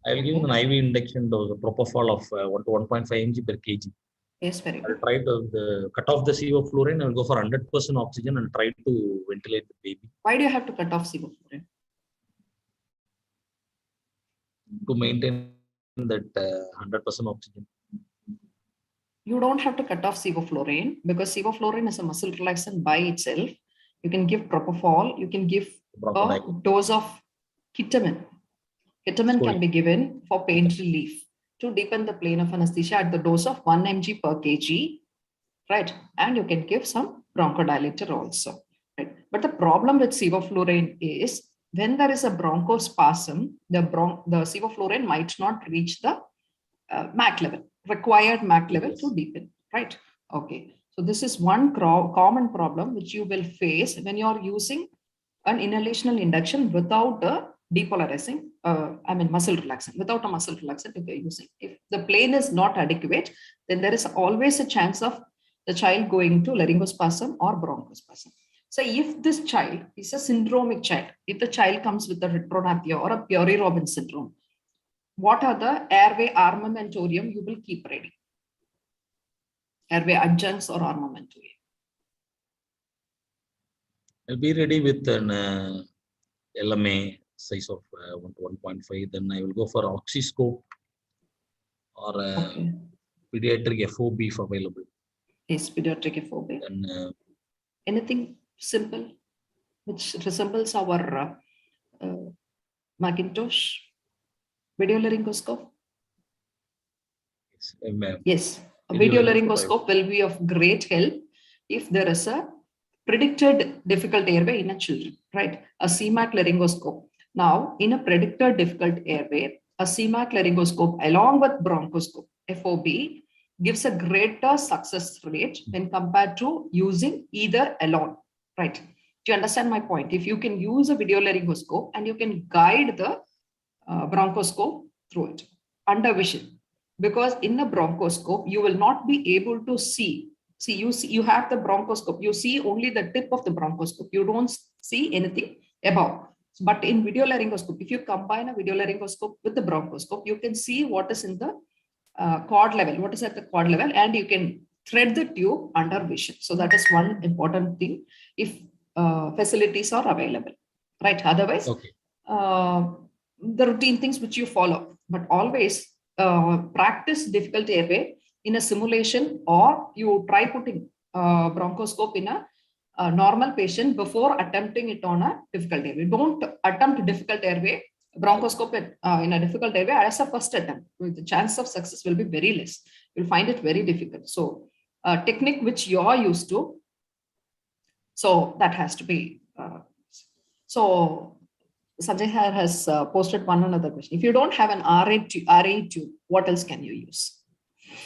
I will give an IV induction dose of propofol of 1 to 1.5 mg per kg. Yes, very good. I'll try to cut off the sevoflurane. I will go for 100% oxygen and try to ventilate the baby. Why do you have to cut off sevoflurane? To maintain that 100% oxygen. You don't have to cut off sevoflurane because sevoflurane is a muscle relaxant by itself. You can give propofol. You can give a dose of ketamine. Ketamine can be given for pain relief to deepen the plane of anesthesia at the dose of 1 mg per kg, right? And you can give some bronchodilator also, right? But the problem with sevoflurane is when there is a bronchospasm, the sevoflurane might not reach the MAC level, required MAC level to deepen, right? Okay. So this is one common problem which you will face when you are using an inhalational induction without a depolarizing, muscle relaxant, without a muscle relaxant if you're using. If the plane is not adequate, then there is always a chance of the child going to laryngospasm or bronchospasm. So if this child is a syndromic child, if the child comes with a retronathia or a Pury-Robin syndrome, what are the airway armamentarium you will keep ready? Airway adjuncts or armamentarium? I'll be ready with an LMA size of 1 to 1.5. Then I will go for oxyscope or pediatric FOB if available. Yes, pediatric FOB. Then, anything simple which resembles our Macintosh video laryngoscope? Yes, a video laryngoscope will be of great help if there is a predicted difficult airway in a children, right? A CMAC laryngoscope. Now, in a predicted difficult airway, a CMAC laryngoscope along with bronchoscope, FOB, gives a greater success rate when compared to using either alone, right? Do you understand my point? If you can use a video laryngoscope and you can guide the bronchoscope through it under vision, because in a bronchoscope, you will not be able to see. You have the bronchoscope, you see only the tip of the bronchoscope. You don't see anything above. But in video laryngoscope, if you combine a video laryngoscope with the bronchoscope, you can see what is in the cord level, what is at the cord level, and you can thread the tube under vision. So that is one important thing if facilities are available, right? Otherwise, Okay. The routine things which you follow, but always practice difficult airway in a simulation, or you try putting bronchoscope in a normal patient before attempting it on a difficult airway. Don't attempt difficult airway, bronchoscope in a difficult airway as a first attempt. The chance of success will be very less. You'll find it very difficult. So technique which you are used to, so that has to be. So Sanjay has posted one another question. If you don't have an RA tube, what else can you use?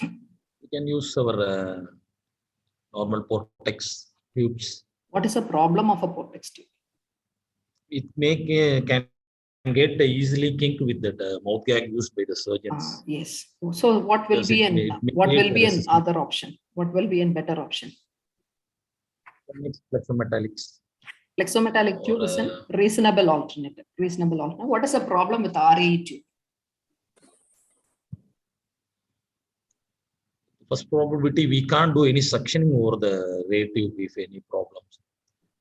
We can use our normal Portex tubes. What is the problem of a Portex tube? It can get easily kinked with that mouth gag used by the surgeons. Yes. So what will be an other option? What will be a better option? Flexometallics. Flexometallic tube is a reasonable alternative. What is the problem with RAE tube? First probability, we can't do any suctioning over the RAE tube if any problems.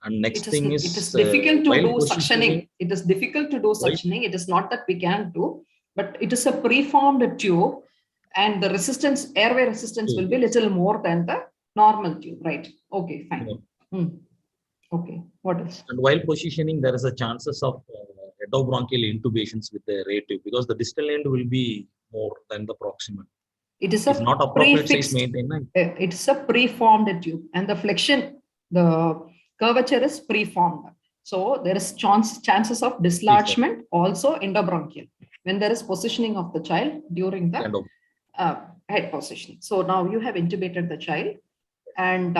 And next thing is, it is difficult to do suctioning. It is difficult to do Why? suctioning. It is not that we can do, but it is a preformed tube, and the resistance, airway resistance, will be a little more than the normal tube, right? Okay, fine. Okay, what else? And while positioning, there is a chances of endobronchial intubations with the RAE tube, because the distal end will be more than the proximal. It is a not appropriate size maintained. It is a preformed tube, and the flexion, the curvature is preformed. So there is chances of dislodgement also endobronchial when there is positioning of the child during the head positioning. So now you have intubated the child, and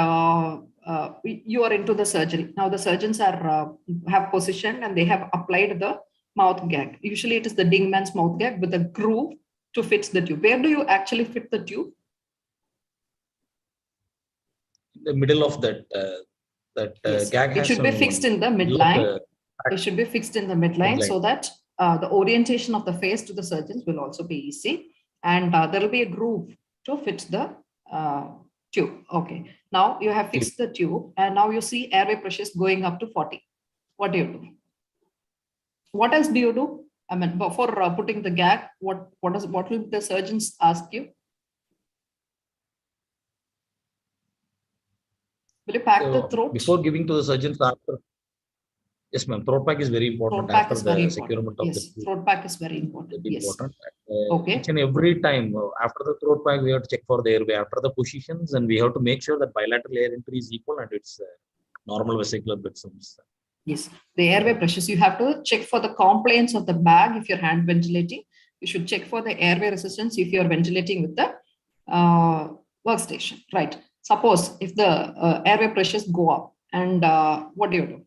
you are into the surgery. Now the surgeons are have positioned and they have applied the mouth gag. Usually it is the Dingman's mouth gag with a groove to fit the tube. Where do you actually fit the tube? In the middle of that Yes. gag. It should be fixed in the midline. It should be fixed in the midline so that the orientation of the face to the surgeons will also be easy, and there will be a groove to fit the tube. Okay. Now you have fixed the tube, and now you see airway pressures going up to 40. What do you do? What else do you do? I mean, before putting the gag, what will the surgeons ask you? Will you pack the throat? Before giving to the surgeons, after. Yes, ma'am. Throat pack is very important. Throat pack after is the very securement important. of the throat pack is very important. Yes. Okay. Each and every time after the throat pack, we have to check for the airway after the positions, and we have to make sure that bilateral air entry is equal and it's normal vesicular bitsums. Yes, the airway pressures. You have to check for the compliance of the bag if you're hand ventilating. You should check for the airway resistance if you're ventilating with the workstation. Right. Suppose if the airway pressures go up, and what do you do?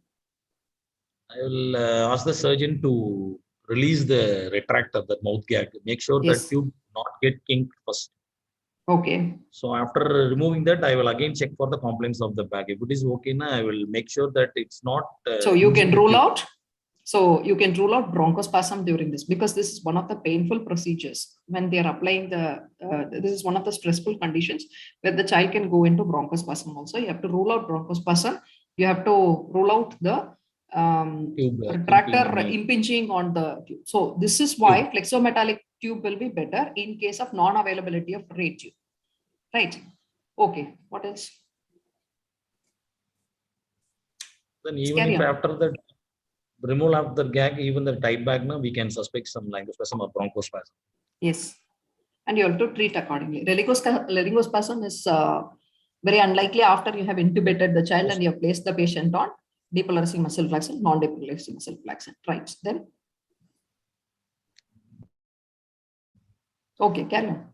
I will ask the surgeon to release the retractor, the mouth gag. Make sure that tube not get kinked first. Okay. So after removing that, I will again check for the compliance of the bag. If it is okay, now I will make sure that it's not. So you can rule out. So you can rule out bronchospasm during this, because this is one of the painful procedures when they are applying the. This is one of the stressful conditions where the child can go into bronchospasm. Also, you have to rule out bronchospasm. You have to rule out the retractor impinging on the tube. So this is why flexometallic tube will be better in case of non-availability of RAE tube. Right. Okay. What else? Then even if after the removal of the gag, even the tight bag, now we can suspect some laryngospasm or bronchospasm. Yes. And you have to treat accordingly. Laryngospasm is very unlikely after you have intubated the child and you have placed the patient on depolarizing muscle relaxant, non-depolarizing muscle relaxant. Right. Then. Okay, carry on.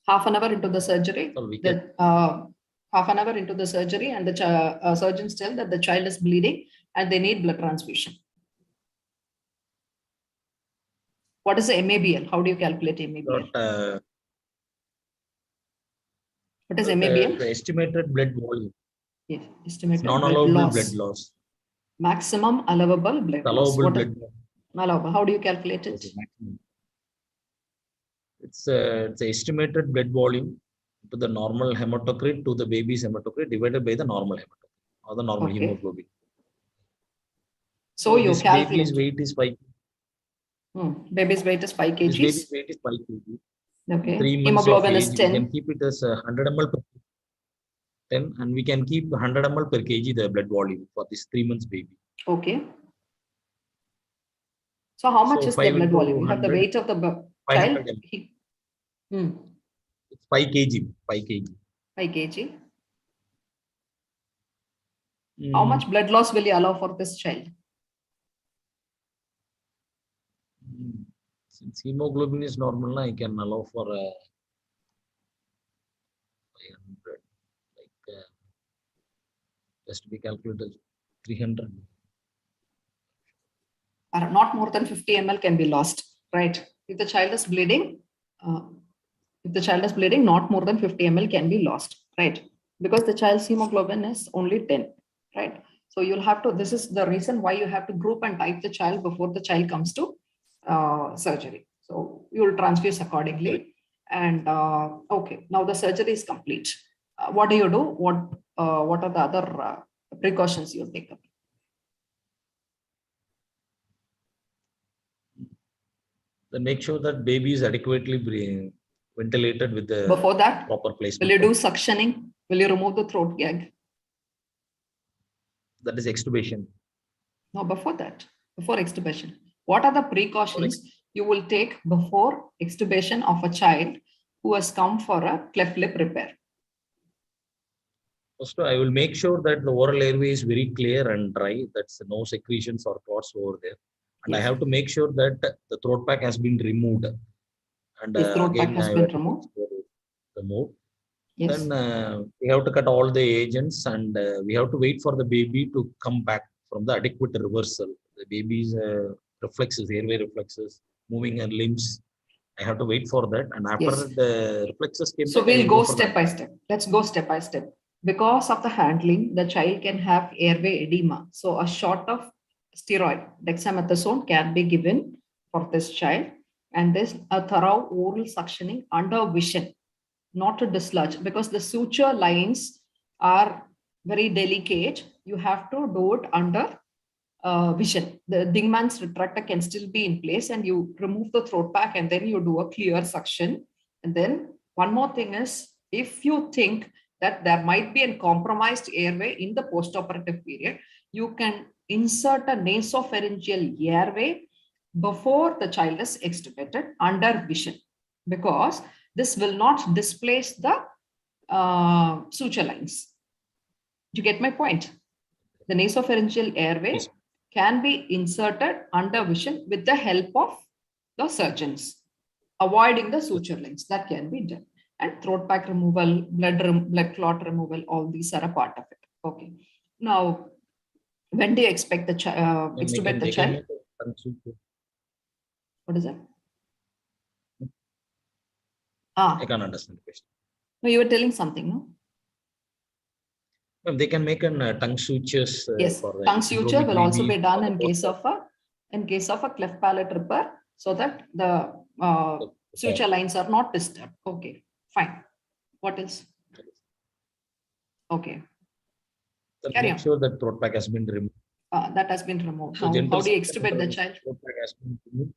half an hour into the surgery, So we can, half an hour into the surgery, and the surgeons tell that the child is bleeding and they need blood transfusion. What is the MABL? How do you calculate MABL? What is MABL? The estimated blood volume. Yes, estimated Non-allowable blood loss. Maximum allowable blood loss. Allowable blood loss. Allowable. How do you calculate it? It's the estimated blood volume to the normal hematocrit to the baby's hematocrit divided by the normal hematocrit or the normal hemoglobin. So you this calculate. Baby's weight is 5. Baby's weight is 5 kgs. This baby's weight is 5 kg. Okay. 3 months Hemoglobin of is age, 10. We can keep it as 100 ml per 10, and we can keep 100 ml per kg the blood volume for this 3 months baby. Okay. So how much is the blood volume? You have the weight of the child. It's 5 kg. 5 kg. 5 kg. How much blood loss will you allow for this child? Since hemoglobin is normal, I can allow for 500, like just to be calculated 300. Not more than 50 ml can be lost, right? If the child is bleeding, not more than 50 ml can be lost, right? Because the child's hemoglobin is only 10, right? So you'll have to, this is the reason why you have to group and type the child before the child comes to surgery. So you will transfuse accordingly. And okay, now the surgery is complete. What do you do? What are the other precautions you take up? Then make sure that baby is adequately ventilated with the before that, proper placement. Will you do suctioning? Will you remove the throat gag? That is extubation. No, before that, before extubation. What are the precautions you will take before extubation of a child who has come for a cleft lip repair? First, I will make sure that the oral airway is very clear and dry. That's no secretions or clots over there. And I have to make sure that the throat pack has been removed. And the throat pack has been removed. Yes. Then we have to cut all the agents, and we have to wait for the baby to come back from the adequate reversal. The baby's reflexes, airway reflexes, moving her limbs. I have to wait for that. And after the reflexes came so back, we'll go step by step. Let's go step by step. Because of the handling, the child can have airway edema. So a shot of steroid, dexamethasone, can be given for this child. And this a thorough oral suctioning under vision, not to dislodge, because the suture lines are very delicate. You have to do it under vision. The Dingman's retractor can still be in place, and you remove the throat pack and then you do a clear suction. And then one more thing is, if you think that there might be a compromised airway in the postoperative period, you can insert a nasopharyngeal airway before the child is extubated under vision, because this will not displace the suture lines. Do you get my point? The nasopharyngeal airway can be inserted under vision with the help of the surgeons, avoiding the suture lines. That can be done. And throat pack removal, blood clot removal, all these are a part of it. Okay. Now, when do you expect the extubate the child? What is that? I can't understand the question. No, you were telling something, no? They can make a tongue sutures. Yes, tongue suture will also be done in case of a cleft palate repair, so that the suture lines are not disturbed. Okay, fine. What else? Okay. Make sure that throat pack has been removed. That has been removed. So how do you extubate the child? Throat pack has been removed.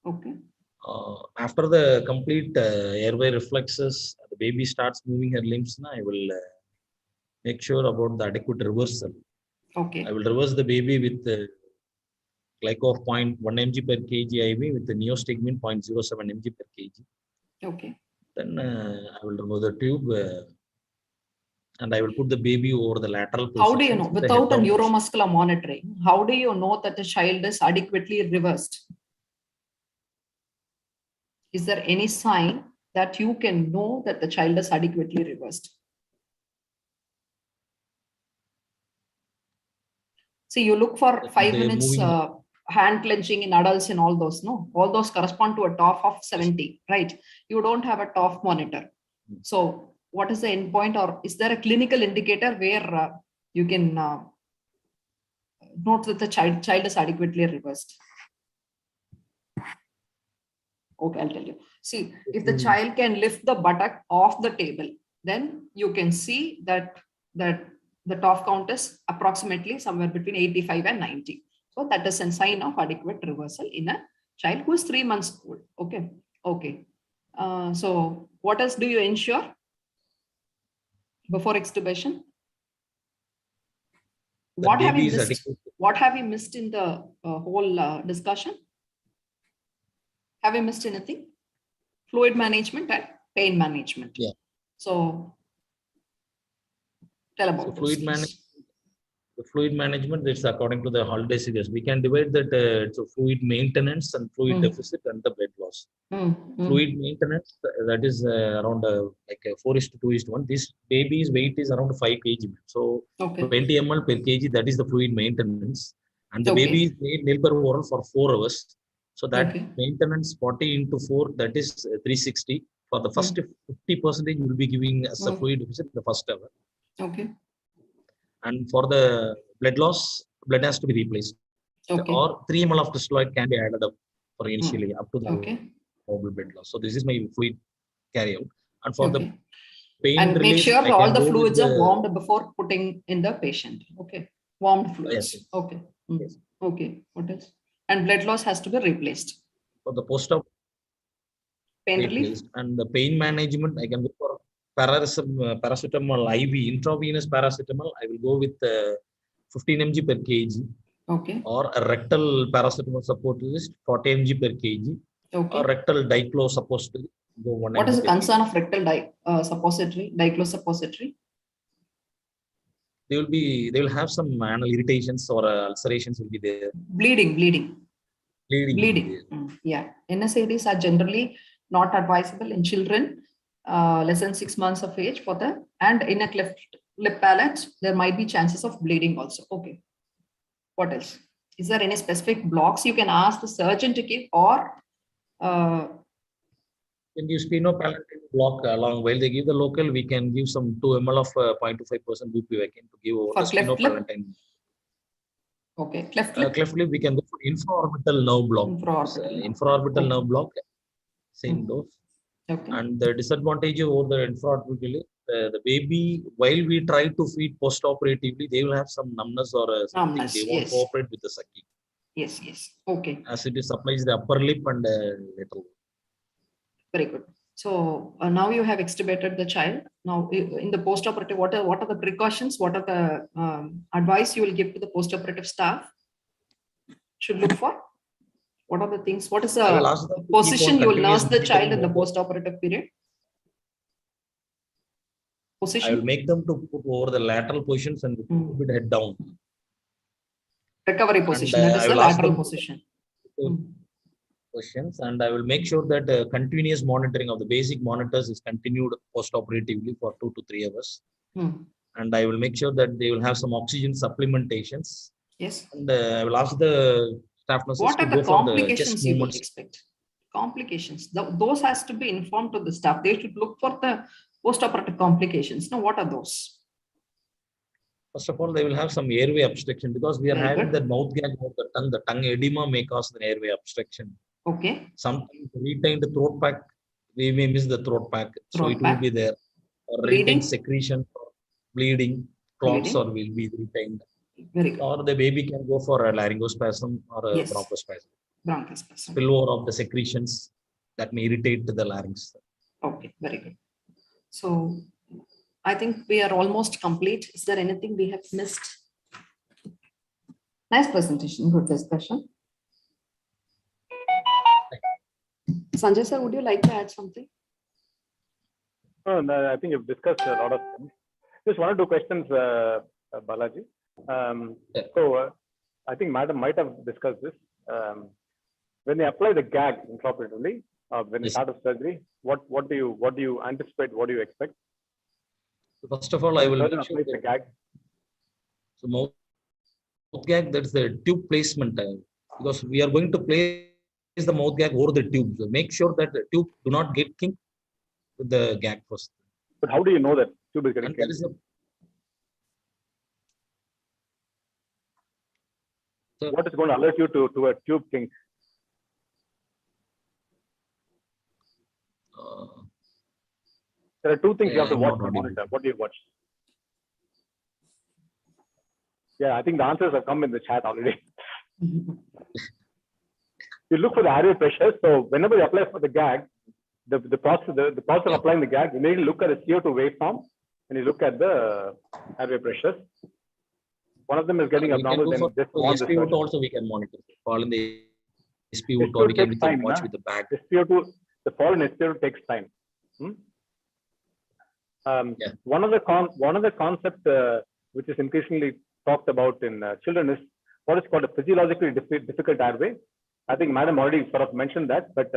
Okay. After the complete airway reflexes, the baby starts moving her limbs. I will make sure about the adequate reversal. Okay. I will reverse the baby with glyco of 0.1 mg per kg IV with the neostigmine 0.07 mg per kg. Okay. Then I will remove the tube and I will put the baby over the lateral position. How do you know? Without a neuromuscular monitoring, how do you know that the child is adequately reversed? Is there any sign that you can know that the child is adequately reversed? See, you look for 5 minutes hand clenching in adults and all those, no? All those correspond to a TOF of 70, right? You don't have a TOF monitor. So what is the endpoint, or is there a clinical indicator where you can note that the child is adequately reversed? Okay, I'll tell you. See, if the child can lift the buttock off the table, then you can see that the TOF count is approximately somewhere between 85 and 90. So that is a sign of adequate reversal in a child who is 3 months old. Okay. Okay. So what else do you ensure before extubation? What have you missed in the whole discussion? Have you missed anything? Fluid management and pain management. Yeah. So tell about fluid management. The fluid management is according to the holiday series. We can divide that to fluid maintenance and fluid deficit and the blood loss. Fluid maintenance, that is around like 4:2:1. This baby's weight is around 5 kg. So 20 ml per kg, that is the fluid maintenance. And the baby is made nil per oral for 4 hours. So that maintenance 40 into 4, that is 360. For the first 50%, you will be giving as a fluid deficit the first hour. Okay. And for the blood loss, blood has to be replaced. Or 3 ml of crystalloid can be added up for initially up to the global blood loss. So this is my fluid carry out. And for the pain and relief, make sure all the fluids are warmed before putting in the patient. Okay. Warmed fluids. Yes. Okay. Okay. What else? And blood loss has to be replaced. For the post-op pain relief and the pain management, I can go for paracetamol IV, intravenous paracetamol. I will go with 15 mg per kg. Okay. Or a rectal paracetamol suppository, 40 mg per kg. Okay. Or rectal diclo suppository. Go 1 what mg is the per concern kg. of rectal suppository, diclo suppository? They will have some anal irritations or ulcerations will be there. Bleeding. Yeah. NSAIDs are generally not advisable in children less than 6 months of age and in a cleft lip palate, there might be chances of bleeding also. Okay. What else? Is there any specific blocks you can ask the surgeon to give, or can give sphenopalatine block along while they give the local, we can give some 2 ml of 0.25% bupivacaine to give over for the cleft lip? sphenopalatine. Okay, cleft lip. Cleft lip, we can go for infraorbital nerve block. Infraorbital nerve block, same dose. Okay. And the disadvantage over the infraorbital, the baby, while we try to feed post-operatively, they will have some numbness or something. They won't cooperate with the sucking. Yes. Okay. As it is supplies the upper lip and lateral. Very good. So now you have extubated the child. Now in the post-operative, what are the precautions? What are the advice you will give to the post-operative staff? Should look for? What are the things? What is the position you will nurse the child in the post-operative period? Position? I will make them to put over the lateral positions and put it head down. Recovery position, that is the lateral position. Questions, and I will make sure that continuous monitoring of the basic monitors is continued post-operatively for 2 to 3 hours. And I will make sure that they will have some oxygen supplementations. Yes. And I will ask the staff nurses what to are go the for the complications chest you will movements. expect? Complications. Those has to be informed to the staff. They should look for the post-operative complications. Now, what are those? First of all, they will have some airway obstruction because we are having that mouth gag over the tongue. The tongue edema may cause an airway obstruction. Okay. Sometimes retained throat pack, we may miss the throat pack. So it will be there. Or retained secretion, or bleeding, clots, or will be retained. Very good. Or the baby can go for a laryngospasm or a bronchospasm. Spillover of the secretions that may irritate the larynx. Okay, very good. So I think we are almost complete. Is there anything we have missed? Nice presentation, good discussion. Sanjay sir, would you like to add something? No, I think you've discussed a lot of things. Just 1 or 2 questions, Balaji. So I think Madam might have discussed this. When they apply the gag intraoperatively, when you Yes. start of surgery? What do you anticipate? What do you expect? So first of all, I will Surgeon make sure applies the that gag. so mouth gag, that's the tube placement because we are going to place the mouth gag over the tube. So make sure that the tube do not get kinked with the gag first. But how do you know that tube is getting And there kinked? is a so, What is going to alert you to a tube kink? There are two things you have to I'm watch not on the audible. monitor. What do you watch? Yeah, I think the answers have come in the chat already. You look for the airway pressure. So whenever you apply for the gag, the process of applying the gag, you need to look at the CO2 waveform and you look at the airway pressures. One of them is getting we can abnormal, do then for just on the SpO2 surgery. also we can monitor. Fall in the SpO2 or we SpO2 can takes with the time. watch Na? with the bag. SpO2, the fall in SpO2 takes time. Yeah. One of the concepts which is increasingly talked about in children is what is called a physiologically difficult airway. I think Madam already sort of mentioned that, but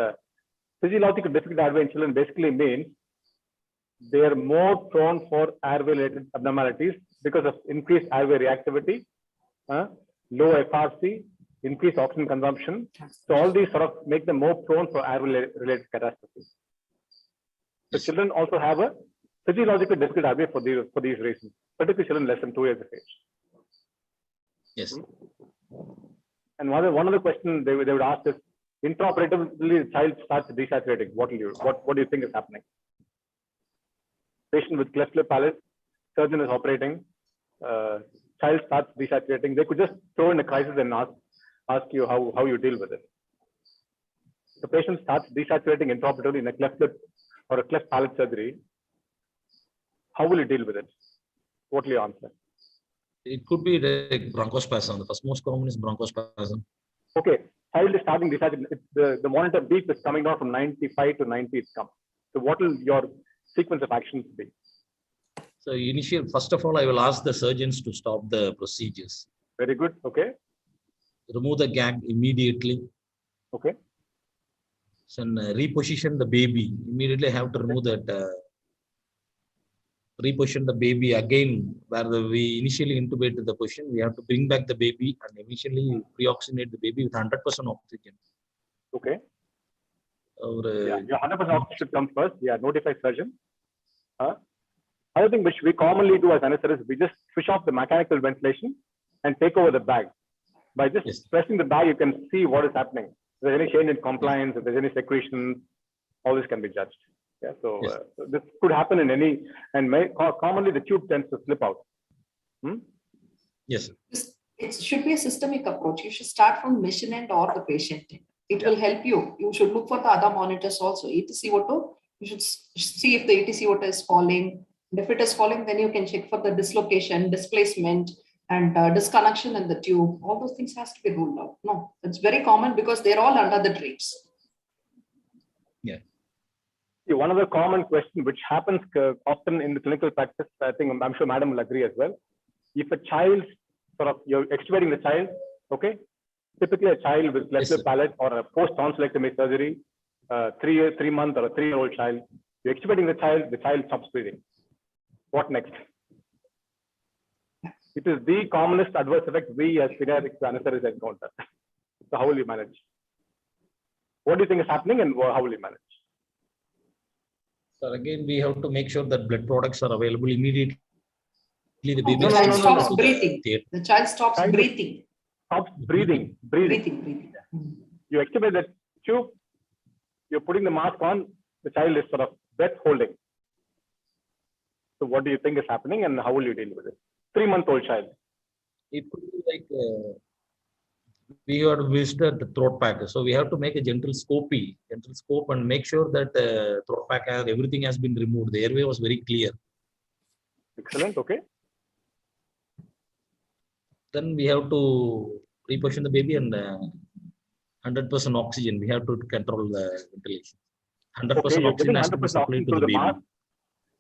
physiologically difficult airway in children basically means they are more prone for airway-related abnormalities because of increased airway reactivity, low FRC, increased oxygen consumption. So all these sort of make them more prone for airway-related catastrophes. So Yes. children also have a physiologically difficult airway for these reasons, particularly children less than 2 years of age. Yes. And one other question they would ask is, intraoperatively the child starts desaturating. What do you think is happening? Patient with cleft lip palate, surgeon is operating, child starts desaturating. They could just throw in a crisis and ask you how you deal with it. The patient starts desaturating intraoperatively in a cleft lip or a cleft palate surgery. How will you deal with it? What will you answer? It could be like bronchospasm. The first most common is bronchospasm. Okay, child is starting desaturating. The monitor beep is coming down from 95 to 90. It's come. So what will your sequence of actions be? So first of all, I will ask the surgeons to stop the procedures. Very good. Okay. Remove the gag immediately. Okay. So, and reposition the baby. Immediately have to remove that. Reposition the baby again where we initially intubated the position. We have to bring back the baby and initially pre-oxygenate the baby with 100% oxygen. Okay. Yeah, your 100% oxygen should come first. Yeah, notify surgeon. Other thing which we commonly do as anesthetists, we just switch off the mechanical ventilation and take over the bag. By just pressing the bag, you can see what is happening. If there's any change in compliance, if there's any secretion, all this can be judged. Yeah, so this could happen in any, and commonly the tube tends to slip out. Yes. It should be a systemic approach. You should start from mission end or the patient end. It will help you. You should look for the other monitors also. ETCO2, you should see if the ETCO2 is falling. And if it is falling, then you can check for the dislocation, displacement, and disconnection in the tube. All those things has to be ruled out. No, it's very common because they're all under the drapes. Yeah. One of the common questions which happens often in the clinical practice, I think I'm sure Madam will agree as well. If a child you're extubating the child, okay, typically a child with cleft lip palate or a post-tonsillectomy surgery, 3-month or a 3-year-old child, you're extubating the child stops breathing. What next? It is the commonest adverse effect we as pediatric anesthetists encounter. So how will you manage? What do you think is happening and how will you manage? So again, we have to make sure that blood products are available immediately. The baby stops breathing. The child stops breathing. Stops breathing. Breathing. You extubate the tube, you're putting the mask on, the child is sort of breath holding. So what do you think is happening and how will you deal with it? 3-month-old child. It could be like we have to visit the throat pack. So we have to make a gentle scope and make sure that the throat pack everything has been removed. The airway was very clear. Excellent. Okay. Then we have to reposition the baby and 100% oxygen. We have to control the ventilation. 100% oxygen has to be supplied to the baby. Mask.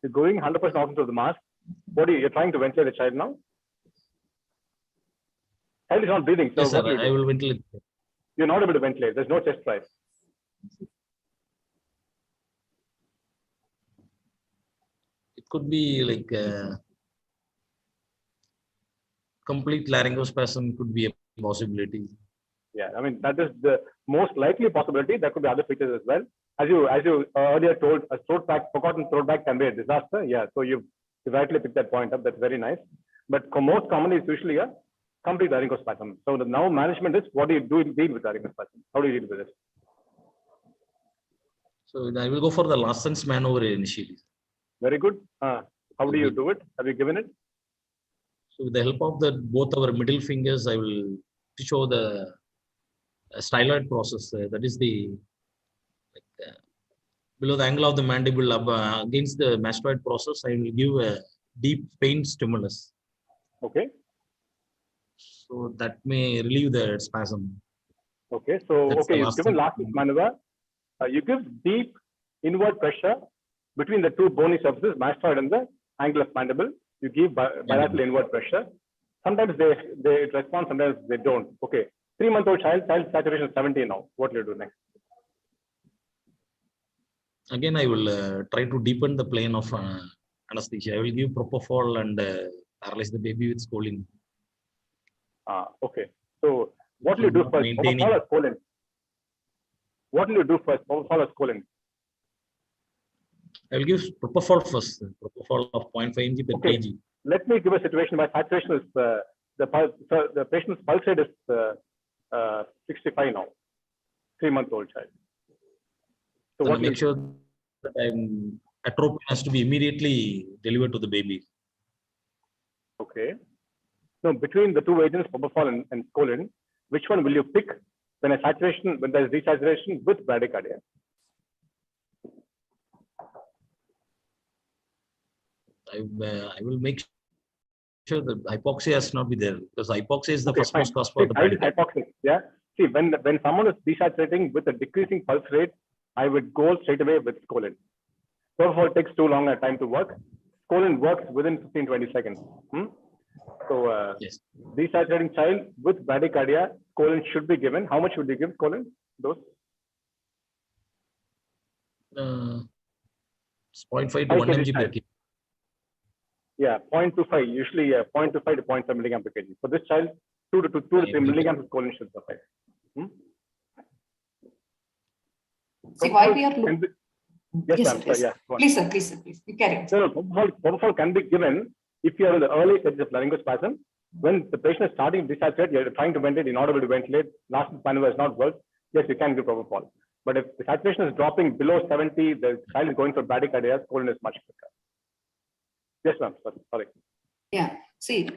You're going 100% oxygen to the mask. What are you're trying to ventilate the child now? Child is not breathing. So yes, sir, I will ventilate. You're not able to ventilate. There's no chest rise. could be like complete laryngospasm could be a possibility. Yeah, I mean, that is the most likely possibility. There could be other features as well. As you earlier told, a throat bag, forgotten throat bag can be a disaster. Yeah, so you rightly picked that point up. That's very nice. But most commonly, it's usually a complete laryngospasm. So the now management is, what do you deal with laryngospasm? How do you deal with it? So I will go for the Larsen's maneuver initially. Very good. How do you do it? Have you given it? So with the help of both our middle fingers, I will show the styloid process. That is the below the angle of the mandible against the mastoid process. I will give a deep pain stimulus. Okay. So that may relieve the spasm. Okay. So That's you've given Larsen's maneuver. You give deep inward pressure between the two bony surfaces, mastoid and the angle of mandible. You give bilateral inward pressure. Sometimes they respond, sometimes they don't. Okay. 3-month-old child saturation is 70 now. What will you do next? Again, I will try to deepen the plane of anesthesia. I will give propofol and paralyze the baby with scoline. Okay. So what will you do first? Propofol or scoline? What will you do first? Propofol or scoline? I will give propofol first. Propofol of 0.5 mg per kg. Let me give a situation where saturation is the patient's pulse rate is 65 now. 3-month-old child. So what make sure that atropine has to be immediately delivered to the baby. Okay. So between the two agents, propofol and scoline, which one will you pick when there is desaturation with bradycardia? I will make sure that hypoxia has not be there, because hypoxia is the first most cause for the bradycardia. Hypoxia, yeah. See, when someone is desaturating with a decreasing pulse rate, I would go straight away with scoline. Propofol takes too long a time to work. Scoline works within 15-20 seconds. So yes. Desaturating child with bradycardia, scoline should be given. How much would you give scoline dose? 0.5 to 1 mg per kg. Yeah, 0.25, usually 0.25 to 0.5 milligram per kg. For this child, 2 to 3 milligrams of scoline should suffice. See, why we are looking. Yes, yes. Please, sir. You carry on. So, propofol can be given if you are in the early stages of laryngospasm. When the patient is starting to desaturate, you are trying to ventilate, inaudible to ventilate, Larsen's maneuver has not worked, yes, you can give propofol. But if the saturation is dropping below 70, the child is going for bradycardia, scoline is much quicker. Yes, ma'am. Sorry. Yeah. See,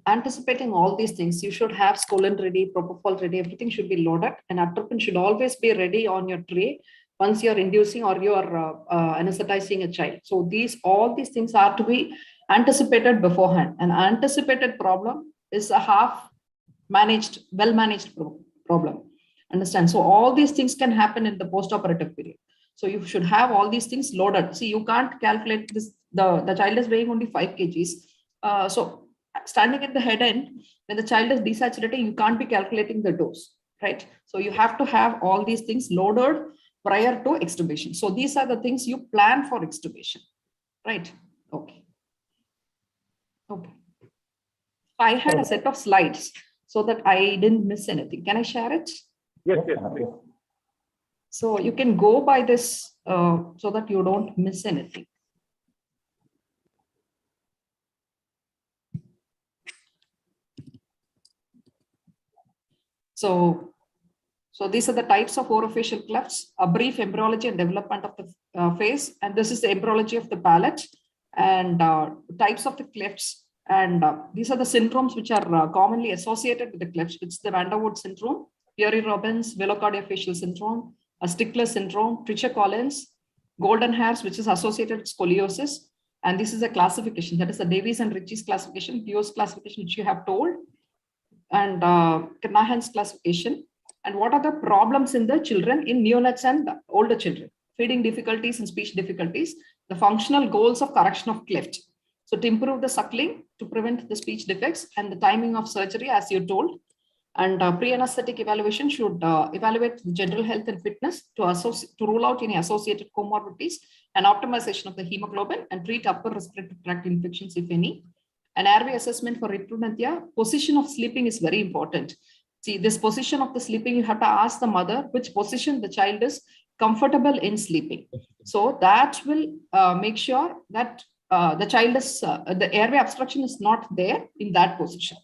anticipating all these things, you should have scoline ready, propofol ready, everything should be loaded, and atropine should always be ready on your tray once you're inducing or you're anesthetizing a child. So all these things are to be anticipated beforehand. An anticipated problem is a well-managed problem. Understand? So all these things can happen in the post-operative period. So you should have all these things loaded. See, you can't calculate this. The child is weighing only 5 kgs. So standing at the head end, when the child is desaturating, you can't be calculating the dose, right? So you have to have all these things loaded prior to extubation. So these are the things you plan for extubation, right? Okay. I had a set of slides so that I didn't miss anything. Can I share it? Yes. So you can go by this so that you don't miss anything. So these are the types of orofacial clefts, a brief embryology and development of the face. And this is the embryology of the palate and types of the clefts. And these are the syndromes which are commonly associated with the clefts, which is the Vanderwood syndrome, Peary-Robbins, velocardiofacial syndrome, a Stickler syndrome, Treacher-Collins, golden hairs, which is associated with scoliosis. And this is a classification, that is the Davies and Ritchie's classification, Dio's classification, which you have told, and Kernahan's classification. And what are the problems in the children, in neonates and the older children? Feeding difficulties and speech difficulties, the functional goals of correction of cleft. So to improve the suckling, to prevent the speech defects, and the timing of surgery, as you told. And pre-anesthetic evaluation should evaluate the general health and fitness to rule out any associated comorbidities an optimization of the hemoglobin, and treat upper respiratory tract infections, if any. An airway assessment for K.Nithya. Position of sleeping is very important. See, this position of the sleeping, you have to ask the mother which position the child is comfortable in sleeping. So that will make sure that the child is, the airway obstruction is not there in that position.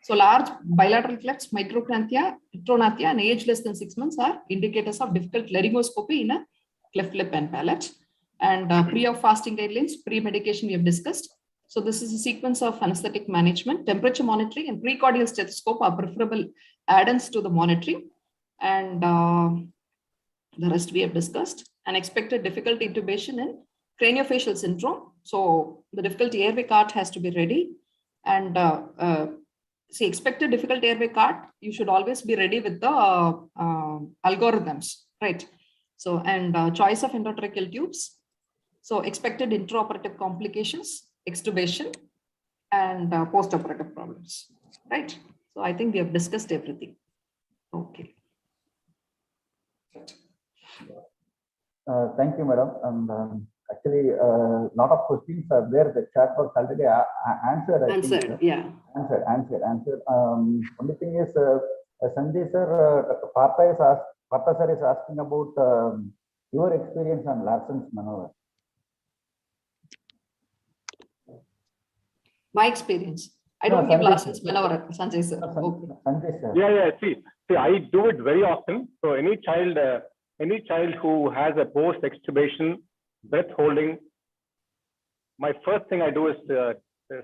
So large bilateral clefts, microcranthia, K.Nithya, and age less than 6 months are indicators of difficult laryngoscopy in a cleft lip and palate. And pre-op fasting guidelines, pre-medication we have discussed. So this is a sequence of anesthetic management, temperature monitoring, and precordial stethoscope are preferable add-ons to the monitoring. And the rest we have discussed. And expected difficult intubation in craniofacial syndrome. So the difficult airway cart has to be ready. And see, expected difficult airway cart, you should always be ready with the algorithms, right? So, and choice of endotracheal tubes. So expected intraoperative complications, extubation, and post-operative problems, right? So I think we have discussed everything. Okay. Thank you, madam. And actually, a lot of questions are there. The chat box already answered. Answered, yeah. Answered. Only thing is, Sanjay sir, Dr. Partha sir is asking about your experience on Larson's maneuver. My experience. I don't give Larson's maneuver, Sanjay sir. Okay. Sanjay sir. Yeah. See, I do it very often. So any child who has a post-extubation breath holding, my first thing I do is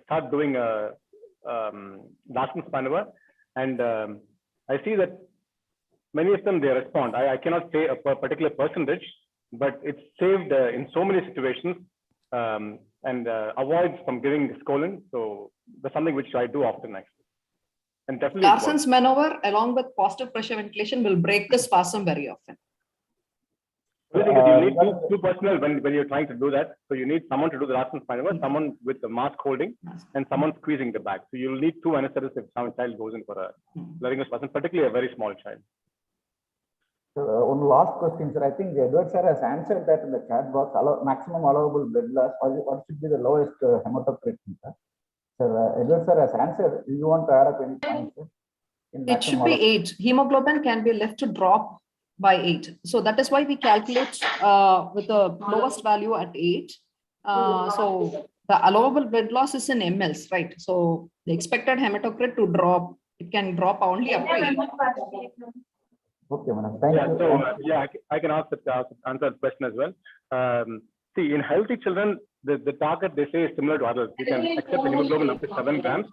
start doing a Larson's maneuver, and I see that many of them, they respond. I cannot say a particular percentage, but it's saved in so many situations and avoids from giving scolding. So that's something which I do often actually. And definitely Larson's maneuver along with positive pressure ventilation will break the spasm very often. The thing is, you need two personnel when you're trying to do that. So you need someone to do the Larson's maneuver, someone with the mask holding, and someone squeezing the back. So you'll need two anesthetists if some child goes in for a laryngospasm, particularly a very small child. So one last question, sir. I think Edward sir has answered that in the chat box. Maximum allowable blood loss. What should be the lowest hematocrit? Sir, Edward sir has answered. Do you want to add up any points? It should be 8. Hemoglobin can be left to drop by 8. So that is why we calculate with the lowest value at 8. So the allowable blood loss is in mLs, right? So the expected hematocrit to drop, it can drop only up to 8. Okay, madam. Thank you. So I can answer that question as well. See, in healthy children, the target they say is similar to adults. You can accept the hemoglobin up to 7 grams.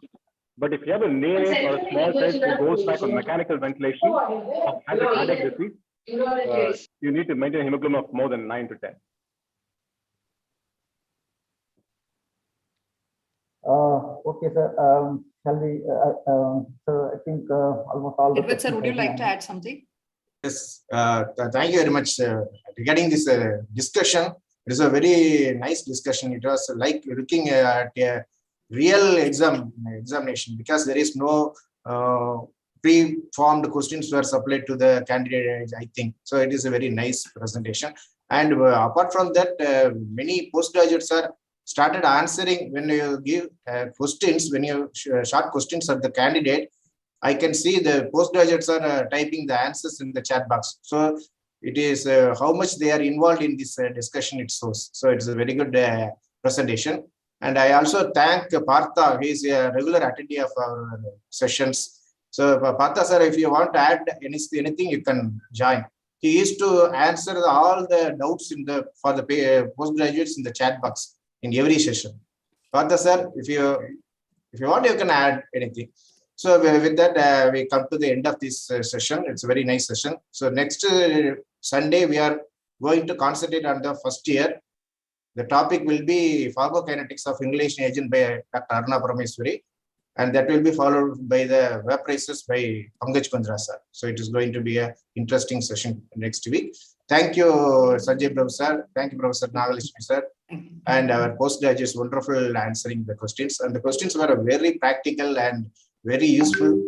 But if you have a neonate or a small child who goes back on mechanical ventilation or has a cardiac disease, you need to maintain a hemoglobin of more than 9 to 10. Okay, sir. Shall we? So I think almost all the Edward sir, would you like to add something? Yes, thank you very much. Regarding this discussion, it is a very nice discussion. It was like looking at a real examination, because there is no pre-formed questions were supplied to the candidate, I think. So it is a very nice presentation. And apart from that, many postgraduates are started answering when you give questions, when you short questions at the candidate. I can see the postgraduates are typing the answers in the chat box. So it is how much they are involved in this discussion it shows. So it's a very good presentation. And I also thank Partha. He is a regular attendee of our sessions. So Partha sir, if you want to add anything, you can join. He used to answer all the doubts for the postgraduates in the chat box in every session. Partha sir, if you want, you can add anything. So with that, we come to the end of this session. It's a very nice session. So next Sunday, we are going to concentrate on the first year. The topic will be pharmacokinetics of inhalation agent by Dr. Aruna Parameswari, and that will be followed by the web races by Pankaj Kundra sir. So it is going to be an interesting session next week. Thank you, Sanjay Prabhu sir. Thank you, Professor NagaLakshmi sir. And our postgraduates wonderful answering the questions. And the questions were very practical and very useful,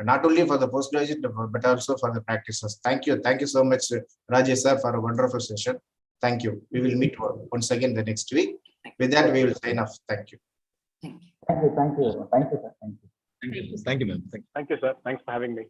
not only for the postgraduate, but also for the practitioners. Thank you. Thank you so much, Rajesh sir, for a wonderful session. Thank you. We will meet once again the next week. With that, we will sign off. Thank you. Thank you. Thank you, sir. Thank you. Thank you, ma'am. Thank you, sir. Thanks for having me.